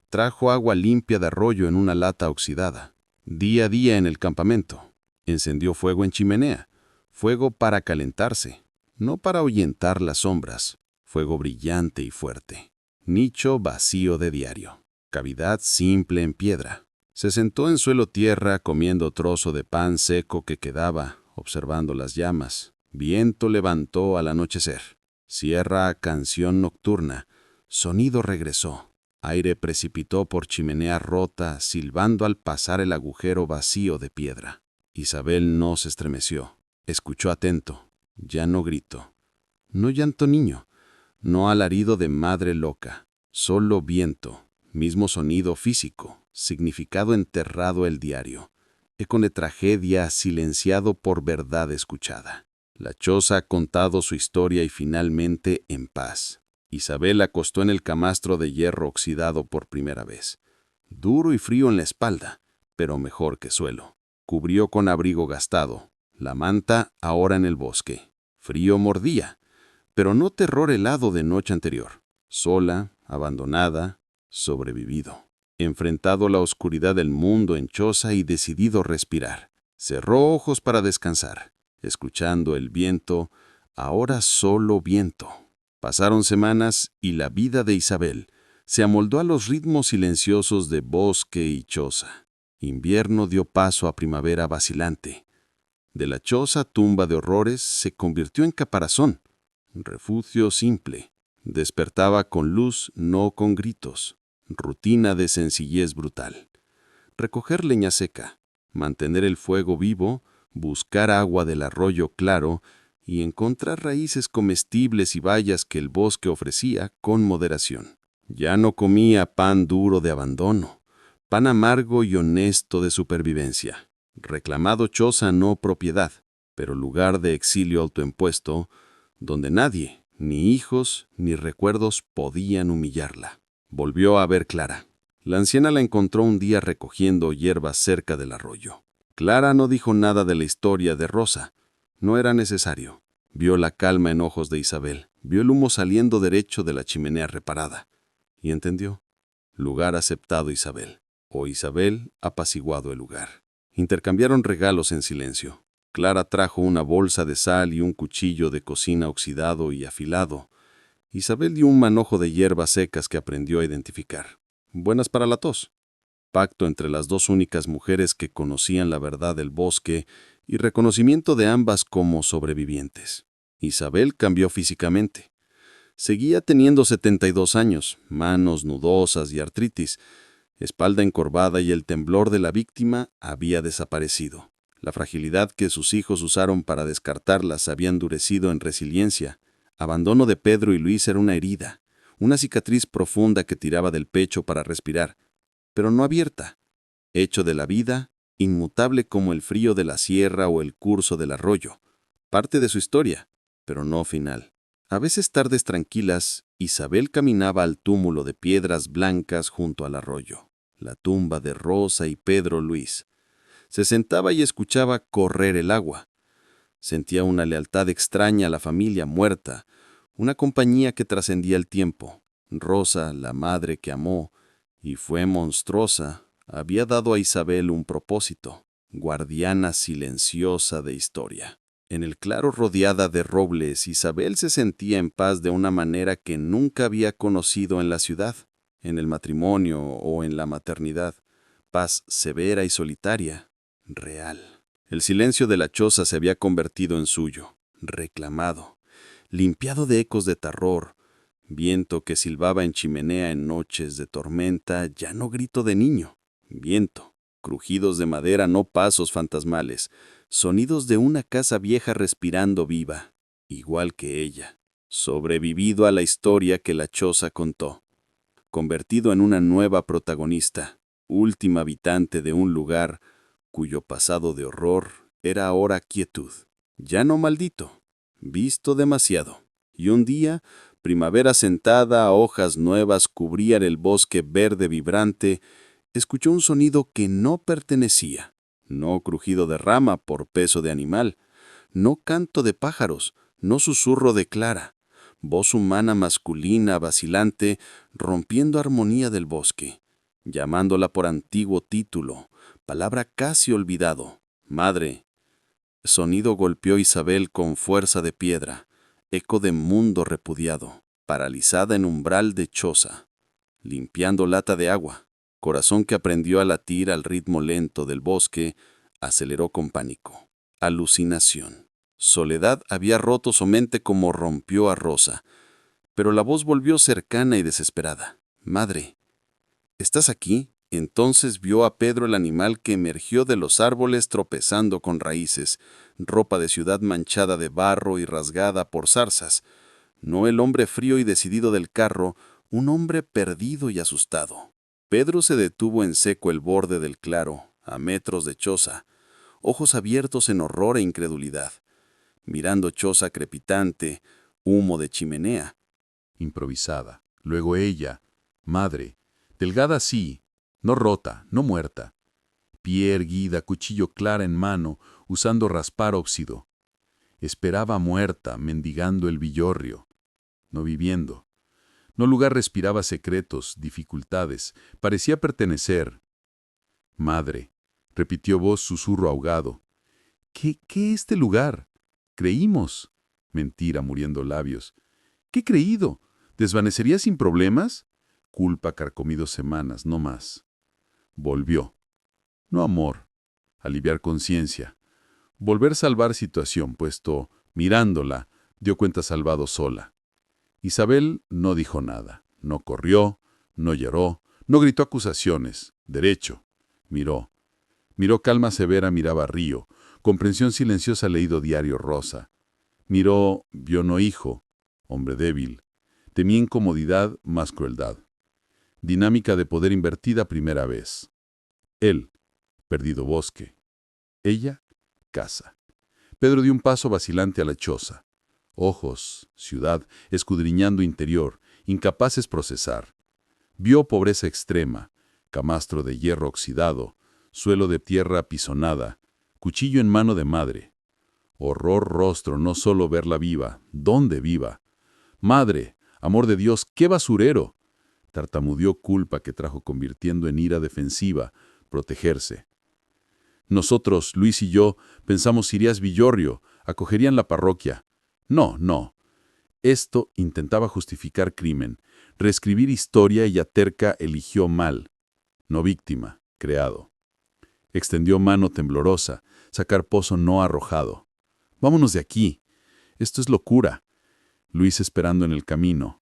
trajo agua limpia de arroyo en una lata oxidada. Día a día en el campamento. Encendió fuego en chimenea. Fuego para calentarse, no para ahuyentar las sombras. Fuego brillante y fuerte. Nicho vacío de diario. Cavidad simple en piedra. Se sentó en suelo tierra comiendo trozo de pan seco que quedaba, observando las llamas. Viento levantó al anochecer. Sierra, canción nocturna. Sonido regresó. Aire precipitó por chimenea rota, silbando al pasar el agujero vacío de piedra. Isabel no se estremeció. Escuchó atento. Ya no grito. No llanto niño. No alarido de madre loca. Solo viento. Mismo sonido físico. Significado enterrado el diario. Eco de tragedia silenciado por verdad escuchada. La choza ha contado su historia y finalmente en paz. Isabel acostó en el camastro de hierro oxidado por primera vez. Duro y frío en la espalda, pero mejor que suelo. Cubrió con abrigo gastado. La manta ahora en el bosque. Frío mordía, pero no terror helado de noche anterior. Sola, abandonada, sobrevivido. Enfrentado a la oscuridad del mundo en choza y decidido respirar. Cerró ojos para descansar, escuchando el viento, ahora solo viento. Pasaron semanas y la vida de Isabel se amoldó a los ritmos silenciosos de bosque y choza. Invierno dio paso a primavera vacilante. De la choza tumba de horrores se convirtió en caparazón, refugio simple. Despertaba con luz, no con gritos. Rutina de sencillez brutal. Recoger leña seca, mantener el fuego vivo, buscar agua del arroyo claro y encontrar raíces comestibles y bayas que el bosque ofrecía con moderación. Ya no comía pan duro de abandono, pan amargo y honesto de supervivencia. Reclamado choza no propiedad, pero lugar de exilio autoimpuesto, donde nadie, ni hijos ni recuerdos podían humillarla. Volvió a ver Clara. La anciana la encontró un día recogiendo hierbas cerca del arroyo. Clara no dijo nada de la historia de Rosa. No era necesario. Vio la calma en ojos de Isabel. Vio el humo saliendo derecho de la chimenea reparada. Y entendió. Lugar aceptado Isabel. O Isabel apaciguado el lugar. Intercambiaron regalos en silencio. Clara trajo una bolsa de sal y un cuchillo de cocina oxidado y afilado. Isabel dio un manojo de hierbas secas que aprendió a identificar. Buenas para la tos. Pacto entre las dos únicas mujeres que conocían la verdad del bosque y reconocimiento de ambas como sobrevivientes. Isabel cambió físicamente. Seguía teniendo 72 años, manos nudosas y artritis, espalda encorvada y el temblor de la víctima había desaparecido. La fragilidad que sus hijos usaron para descartarla se había endurecido en resiliencia. Abandono de Pedro y Luis era una herida, una cicatriz profunda que tiraba del pecho para respirar, pero no abierta. Hecho de la vida, inmutable como el frío de la sierra o el curso del arroyo. Parte de su historia, pero no final. A veces tardes tranquilas, Isabel caminaba al túmulo de piedras blancas junto al arroyo, la tumba de Rosa y Pedro Luis. Se sentaba y escuchaba correr el agua. Sentía una lealtad extraña a la familia muerta, una compañía que trascendía el tiempo. Rosa, la madre que amó, y fue monstruosa, había dado a Isabel un propósito, guardiana silenciosa de historia. En el claro rodeada de robles, Isabel se sentía en paz de una manera que nunca había conocido en la ciudad, en el matrimonio o en la maternidad. Paz severa y solitaria, real. El silencio de la choza se había convertido en suyo, reclamado, limpiado de ecos de terror. Viento que silbaba en chimenea en noches de tormenta, ya no grito de niño. Viento, Crujidos de madera, no pasos fantasmales. Sonidos de una casa vieja respirando viva, igual que ella. Sobrevivido a la historia que la choza contó. Convertido en una nueva protagonista, última habitante de un lugar cuyo pasado de horror era ahora quietud. Ya no maldito, visto demasiado. Y un día, primavera sentada, hojas nuevas cubrían el bosque verde vibrante, escuchó un sonido que no pertenecía. No crujido de rama por peso de animal, no canto de pájaros, no susurro de clara. Voz humana masculina vacilante, rompiendo armonía del bosque, llamándola por antiguo título, palabra casi olvidado, madre. Sonido golpeó Isabel con fuerza de piedra, eco de mundo repudiado, paralizada en umbral de choza, limpiando lata de agua. Corazón que aprendió a latir al ritmo lento del bosque, aceleró con pánico. Alucinación. Soledad había roto su mente como rompió a Rosa, pero la voz volvió cercana y desesperada. Madre, ¿estás aquí? Entonces vio a Pedro el animal que emergió de los árboles tropezando con raíces, ropa de ciudad manchada de barro y rasgada por zarzas. No el hombre frío y decidido del carro, un hombre perdido y asustado. Pedro se detuvo en seco el borde del claro, a metros de choza, ojos abiertos en horror e incredulidad, mirando choza crepitante, humo de chimenea. Improvisada. Luego ella, madre, delgada sí, no rota, no muerta. Pie erguida, cuchillo clara en mano, usando raspar óxido. Esperaba muerta, mendigando el villorrio. No viviendo. No lugar respiraba secretos, dificultades, parecía pertenecer. Madre, repitió voz susurro ahogado. ¿Qué este lugar? Creímos. Mentira, muriendo labios. ¿Qué creído? ¿Desvanecería sin problemas? Culpa carcomido semanas, no más. Volvió. No amor. Aliviar conciencia. Volver salvar situación, puesto, mirándola, dio cuenta salvado sola. Isabel no dijo nada, no corrió, no lloró, no gritó acusaciones, derecho. Miró. Miró calma severa, miraba río, comprensión silenciosa leído diario Rosa. Miró, vio no hijo, hombre débil. Temía incomodidad más crueldad. Dinámica de poder invertida primera vez. Él, perdido bosque. Ella, casa. Pedro dio un paso vacilante a la choza. Ojos, ciudad, escudriñando interior, incapaces procesar. Vio pobreza extrema, camastro de hierro oxidado, suelo de tierra apisonada, cuchillo en mano de madre. Horror rostro, no solo verla viva, ¿dónde viva? Madre, amor de Dios, qué basurero. Tartamudeó culpa que trajo convirtiendo en ira defensiva, protegerse. Nosotros, Luis y yo, pensamos irías Villorrio, acogerían la parroquia. No, no. Esto intentaba justificar crimen, reescribir historia y ya terca eligió mal. No víctima, creado. Extendió mano temblorosa, sacar pozo no arrojado. Vámonos de aquí. Esto es locura. Luis esperando en el camino.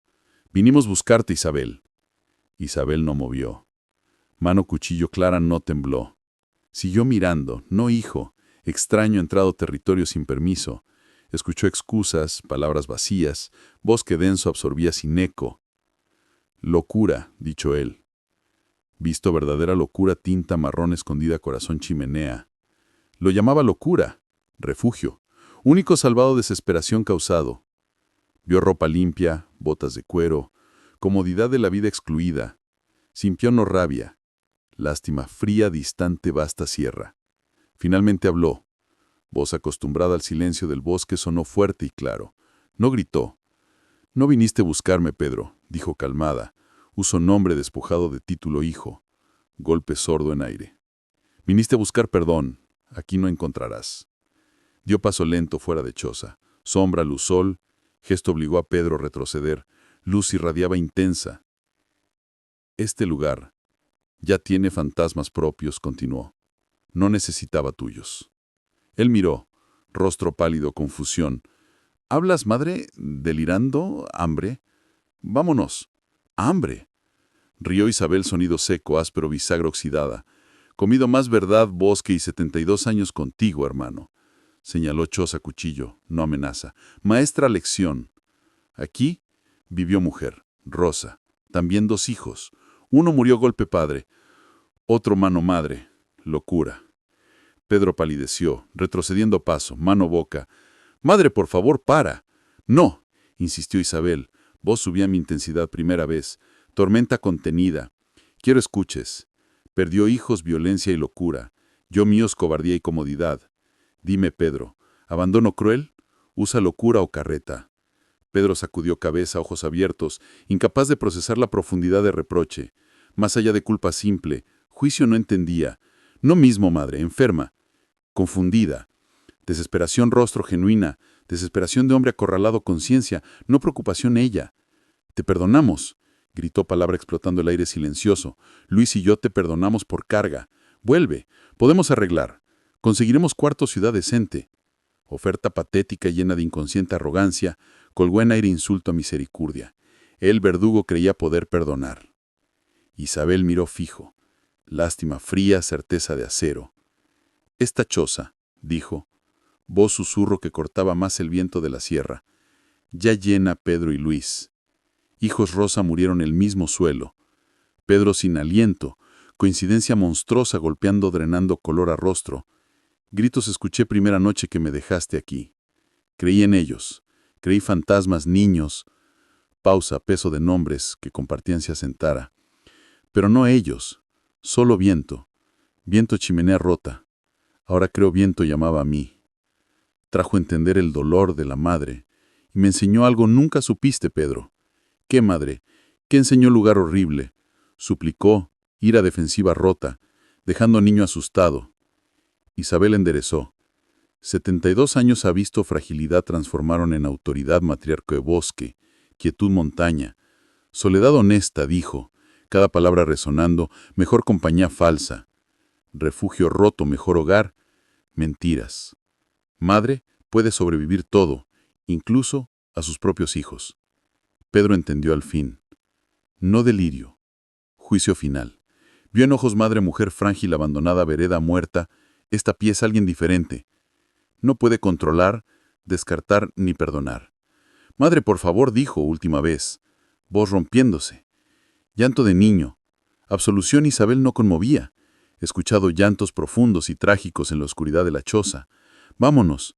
Vinimos buscarte, Isabel. Isabel no movió. Mano cuchillo clara no tembló. Siguió mirando, no hijo, extraño entrado territorio sin permiso. Escuchó excusas, palabras vacías, bosque denso absorbía sin eco. Locura, dicho él. Visto verdadera locura, tinta marrón escondida, corazón chimenea. Lo llamaba locura, refugio, único salvado desesperación causado. Vio ropa limpia, botas de cuero, comodidad de la vida excluida. Sintió no rabia, lástima fría, distante, vasta sierra. Finalmente habló. Voz acostumbrada al silencio del bosque sonó fuerte y claro. No gritó. No viniste a buscarme, Pedro, dijo calmada. Uso nombre despojado de título hijo. Golpe sordo en aire. Viniste a buscar perdón. Aquí no encontrarás. Dio paso lento fuera de choza. Sombra, luz, sol. Gesto obligó a Pedro a retroceder. Luz irradiaba intensa. Este lugar ya tiene fantasmas propios, continuó. No necesitaba tuyos. Él miró, rostro pálido, confusión. ¿Hablas, madre? ¿Delirando? ¿Hambre? Vámonos. ¡Hambre! Rió Isabel, sonido seco, áspero, bisagra oxidada. Comido más verdad, Bosque, y 72 años contigo, hermano. Señaló Choza Cuchillo, no amenaza. Maestra lección. Aquí vivió mujer, Rosa, también 2 hijos. Uno murió golpe padre, otro mano madre, locura. Pedro palideció, retrocediendo paso, mano boca. Madre, por favor, para. No, insistió Isabel. Voz subía mi intensidad primera vez. Tormenta contenida. Quiero escuches. Perdió hijos, violencia y locura. Yo míos, cobardía y comodidad. Dime, Pedro, ¿abandono cruel? ¿Usa locura o carreta? Pedro sacudió cabeza, ojos abiertos, incapaz de procesar la profundidad de reproche. Más allá de culpa simple, juicio no entendía. No mismo, madre, enferma, confundida. Desesperación rostro genuina, desesperación de hombre acorralado conciencia, no preocupación ella. Te perdonamos, gritó palabra explotando el aire silencioso. Luis y yo te perdonamos por carga. Vuelve, podemos arreglar. Conseguiremos cuarto ciudad decente. Oferta patética llena de inconsciente arrogancia, colgó en aire insulto a misericordia. El verdugo creía poder perdonar. Isabel miró fijo. Lástima fría, certeza de acero. Esta choza, dijo, voz susurro que cortaba más el viento de la sierra. Ya llena Pedro y Luis. Hijos Rosa murieron en el mismo suelo. Pedro sin aliento, coincidencia monstruosa golpeando, drenando color a rostro. Gritos escuché primera noche que me dejaste aquí. Creí en ellos. Creí fantasmas, niños. Pausa, peso de nombres que compartían se asentara. Pero no ellos. Solo viento. Viento chimenea rota. Ahora creo viento llamaba a mí. Trajo a entender el dolor de la madre. Y me enseñó algo nunca supiste, Pedro. ¿Qué madre? ¿Qué enseñó lugar horrible? Suplicó, ira defensiva rota, dejando niño asustado. Isabel enderezó. 72 años ha visto fragilidad transformaron en autoridad matriarca de bosque, quietud montaña. Soledad honesta, dijo, cada palabra resonando, mejor compañía falsa. Refugio roto, mejor hogar, mentiras. Madre puede sobrevivir todo, incluso a sus propios hijos. Pedro entendió al fin. No delirio. Juicio final. Vio en ojos madre mujer frágil abandonada vereda muerta, esta pieza alguien diferente. No puede controlar, descartar ni perdonar. Madre, por favor, dijo última vez, voz rompiéndose. Llanto de niño. Absolución Isabel no conmovía. Escuchado llantos profundos y trágicos en la oscuridad de la choza. Vámonos.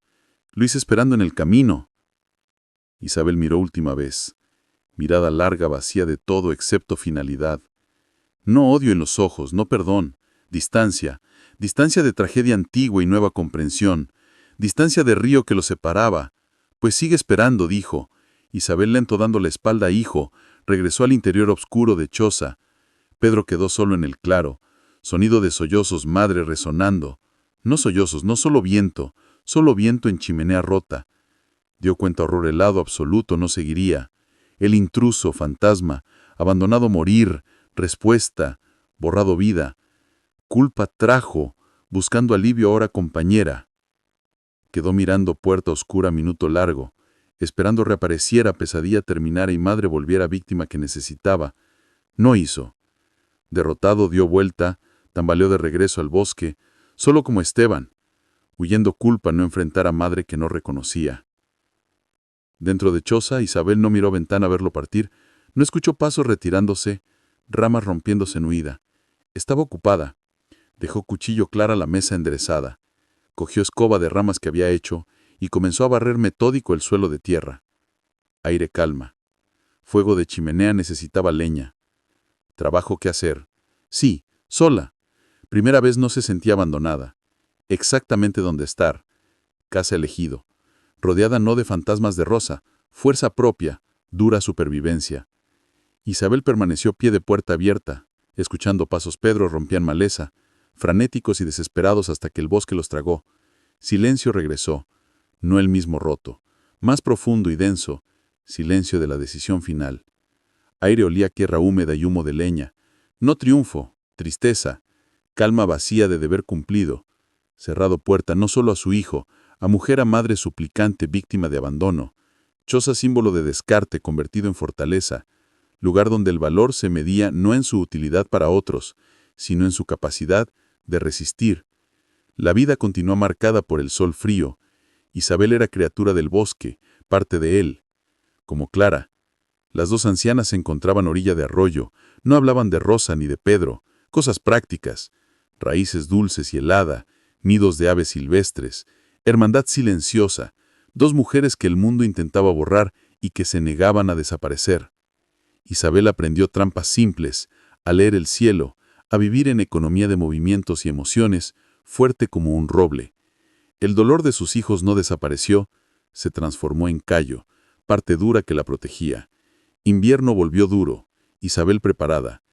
Luis esperando en el camino. Isabel miró última vez. Mirada larga, vacía de todo excepto finalidad. No odio en los ojos, no perdón. Distancia. Distancia de tragedia antigua y nueva comprensión. Distancia de río que los separaba. Pues sigue esperando, dijo. Isabel lento dando la espalda a hijo, regresó al interior oscuro de choza. Pedro quedó solo en el claro. Sonido de sollozos, madre resonando. No sollozos, no solo viento en chimenea rota. Dio cuenta horror helado absoluto, no seguiría. El intruso, fantasma, abandonado morir, respuesta, borrado vida. Culpa trajo, buscando alivio ahora compañera. Quedó mirando puerta oscura minuto largo, esperando reapareciera, pesadilla terminara y madre volviera víctima que necesitaba. No hizo. Derrotado dio vuelta, tambaleó de regreso al bosque, solo como Esteban, huyendo culpa no enfrentar a madre que no reconocía. Dentro de choza, Isabel no miró a ventana a verlo partir, no escuchó pasos retirándose, ramas rompiéndose en huida. Estaba ocupada. Dejó cuchillo clara la mesa enderezada. Cogió escoba de ramas que había hecho y comenzó a barrer metódico el suelo de tierra. Aire calma. Fuego de chimenea necesitaba leña. Trabajo que hacer. Sí, sola. Primera vez no se sentía abandonada. Exactamente donde estar. Casa elegido. Rodeada no de fantasmas de rosa, fuerza propia, dura supervivencia. Isabel permaneció pie de puerta abierta, escuchando pasos. Pedro rompían maleza, frenéticos y desesperados hasta que el bosque los tragó. Silencio regresó, no el mismo roto, más profundo y denso, silencio de la decisión final. Aire olía a tierra húmeda y humo de leña. No triunfo, tristeza, calma vacía de deber cumplido. Cerrado puerta no solo a su hijo, a mujer, a madre suplicante, víctima de abandono. Choza símbolo de descarte convertido en fortaleza. Lugar donde el valor se medía no en su utilidad para otros, sino en su capacidad de resistir. La vida continuó marcada por el sol frío. Isabel era criatura del bosque, parte de él. Como Clara, las dos ancianas se encontraban a orilla de arroyo, no hablaban de Rosa ni de Pedro, cosas prácticas, raíces dulces y helada, nidos de aves silvestres, hermandad silenciosa, dos mujeres que el mundo intentaba borrar y que se negaban a desaparecer. Isabel aprendió trampas simples, a leer el cielo, a vivir en economía de movimientos y emociones, fuerte como un roble. El dolor de sus hijos no desapareció, se transformó en callo, parte dura que la protegía. Invierno volvió duro, Isabel preparada,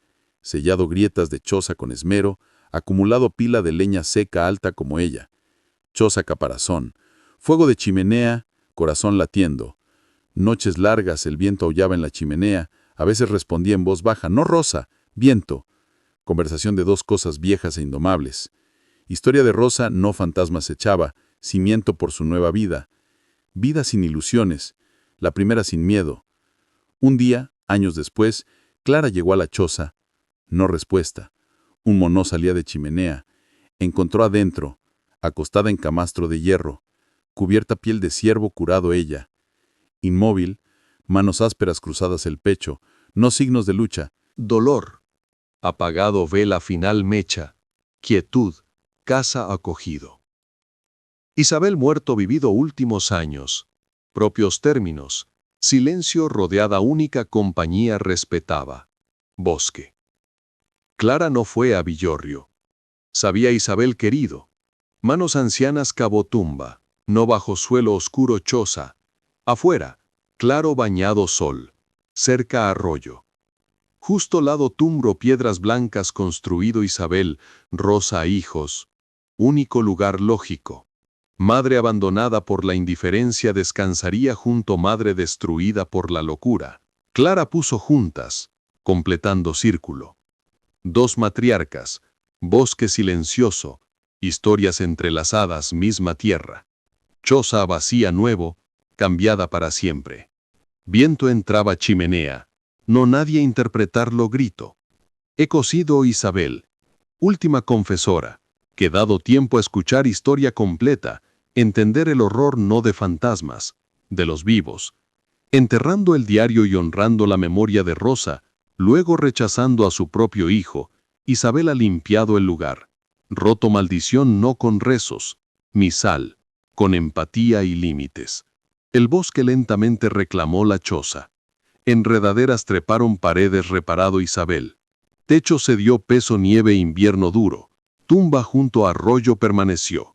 sellado grietas de choza con esmero, acumulado pila de leña seca alta como ella, choza caparazón, fuego de chimenea, corazón latiendo. Noches largas el viento aullaba en la chimenea, a veces respondía en voz baja, no Rosa, viento. Conversación de dos cosas viejas e indomables. Historia de Rosa no fantasmas echaba, cimiento por su nueva vida. Vida sin ilusiones, la primera sin miedo. Un día, años después, Clara llegó a la choza. No respuesta. Un monó salía de chimenea. Encontró adentro, acostada en camastro de hierro, cubierta piel de ciervo curado ella. Inmóvil, manos ásperas cruzadas el pecho, no signos de lucha. Dolor. Apagado vela final mecha. Quietud. Casa acogido. Isabel muerto vivido últimos años. Propios términos. Silencio rodeada única compañía respetaba. Bosque. Clara no fue a Villorrio. Sabía Isabel querido. Manos ancianas cavó tumba. No bajo suelo oscuro choza. Afuera, claro bañado sol. Cerca arroyo. Justo lado tumbro piedras blancas construido Isabel, Rosa hijos. Único lugar lógico. Madre abandonada por la indiferencia descansaría junto madre destruida por la locura. Clara puso juntas, completando círculo. Dos matriarcas, bosque silencioso, historias entrelazadas, misma tierra. Choza vacía nuevo, cambiada para siempre. Viento entraba chimenea, no nadie interpretarlo grito. He cosido Isabel, última confesora, que dado tiempo a escuchar historia completa, entender el horror no de fantasmas, de los vivos, enterrando el diario y honrando la memoria de Rosa, luego rechazando a su propio hijo, Isabel ha limpiado el lugar, roto maldición no con rezos, misal, con empatía y límites. El bosque lentamente reclamó la choza. Enredaderas treparon paredes reparado Isabel. Techo cedió peso nieve invierno duro. Tumba junto a arroyo permaneció.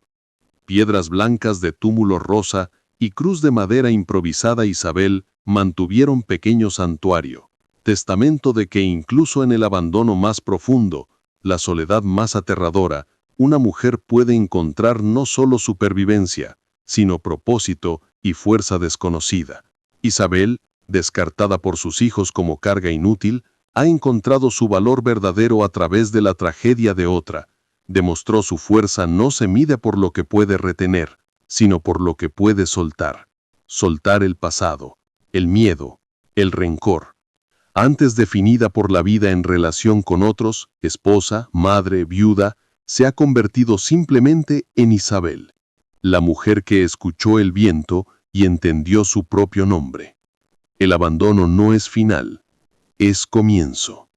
Piedras blancas de túmulo rosa y cruz de madera improvisada Isabel mantuvieron pequeño santuario. Testamento de que incluso en el abandono más profundo, la soledad más aterradora, una mujer puede encontrar no solo supervivencia, sino propósito y fuerza desconocida. Isabel, descartada por sus hijos como carga inútil, ha encontrado su valor verdadero a través de la tragedia de otra. Demostró su fuerza no se mide por lo que puede retener, sino por lo que puede soltar. Soltar el pasado, el miedo, el rencor. Antes definida por la vida en relación con otros, esposa, madre, viuda, se ha convertido simplemente en Isabel, la mujer que escuchó el viento y entendió su propio nombre. El abandono no es final, es comienzo.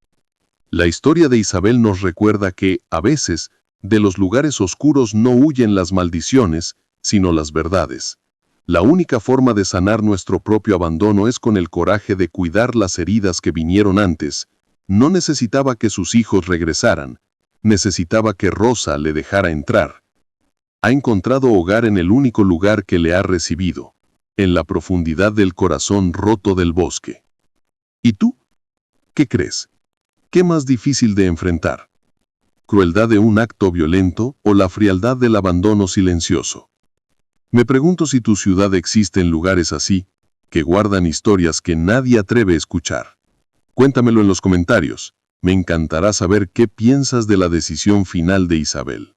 La historia de Isabel nos recuerda que, a veces, de los lugares oscuros no huyen las maldiciones, sino las verdades. La única forma de sanar nuestro propio abandono es con el coraje de cuidar las heridas que vinieron antes. No necesitaba que sus hijos regresaran, necesitaba que Rosa le dejara entrar. Ha encontrado hogar en el único lugar que le ha recibido, en la profundidad del corazón roto del bosque. ¿Y tú? ¿Qué crees? ¿Qué más difícil de enfrentar? ¿Crueldad de un acto violento o la frialdad del abandono silencioso? Me pregunto si tu ciudad existe en lugares así, que guardan historias que nadie atreve a escuchar. Cuéntamelo en los comentarios. Me encantará saber qué piensas de la decisión final de Isabel.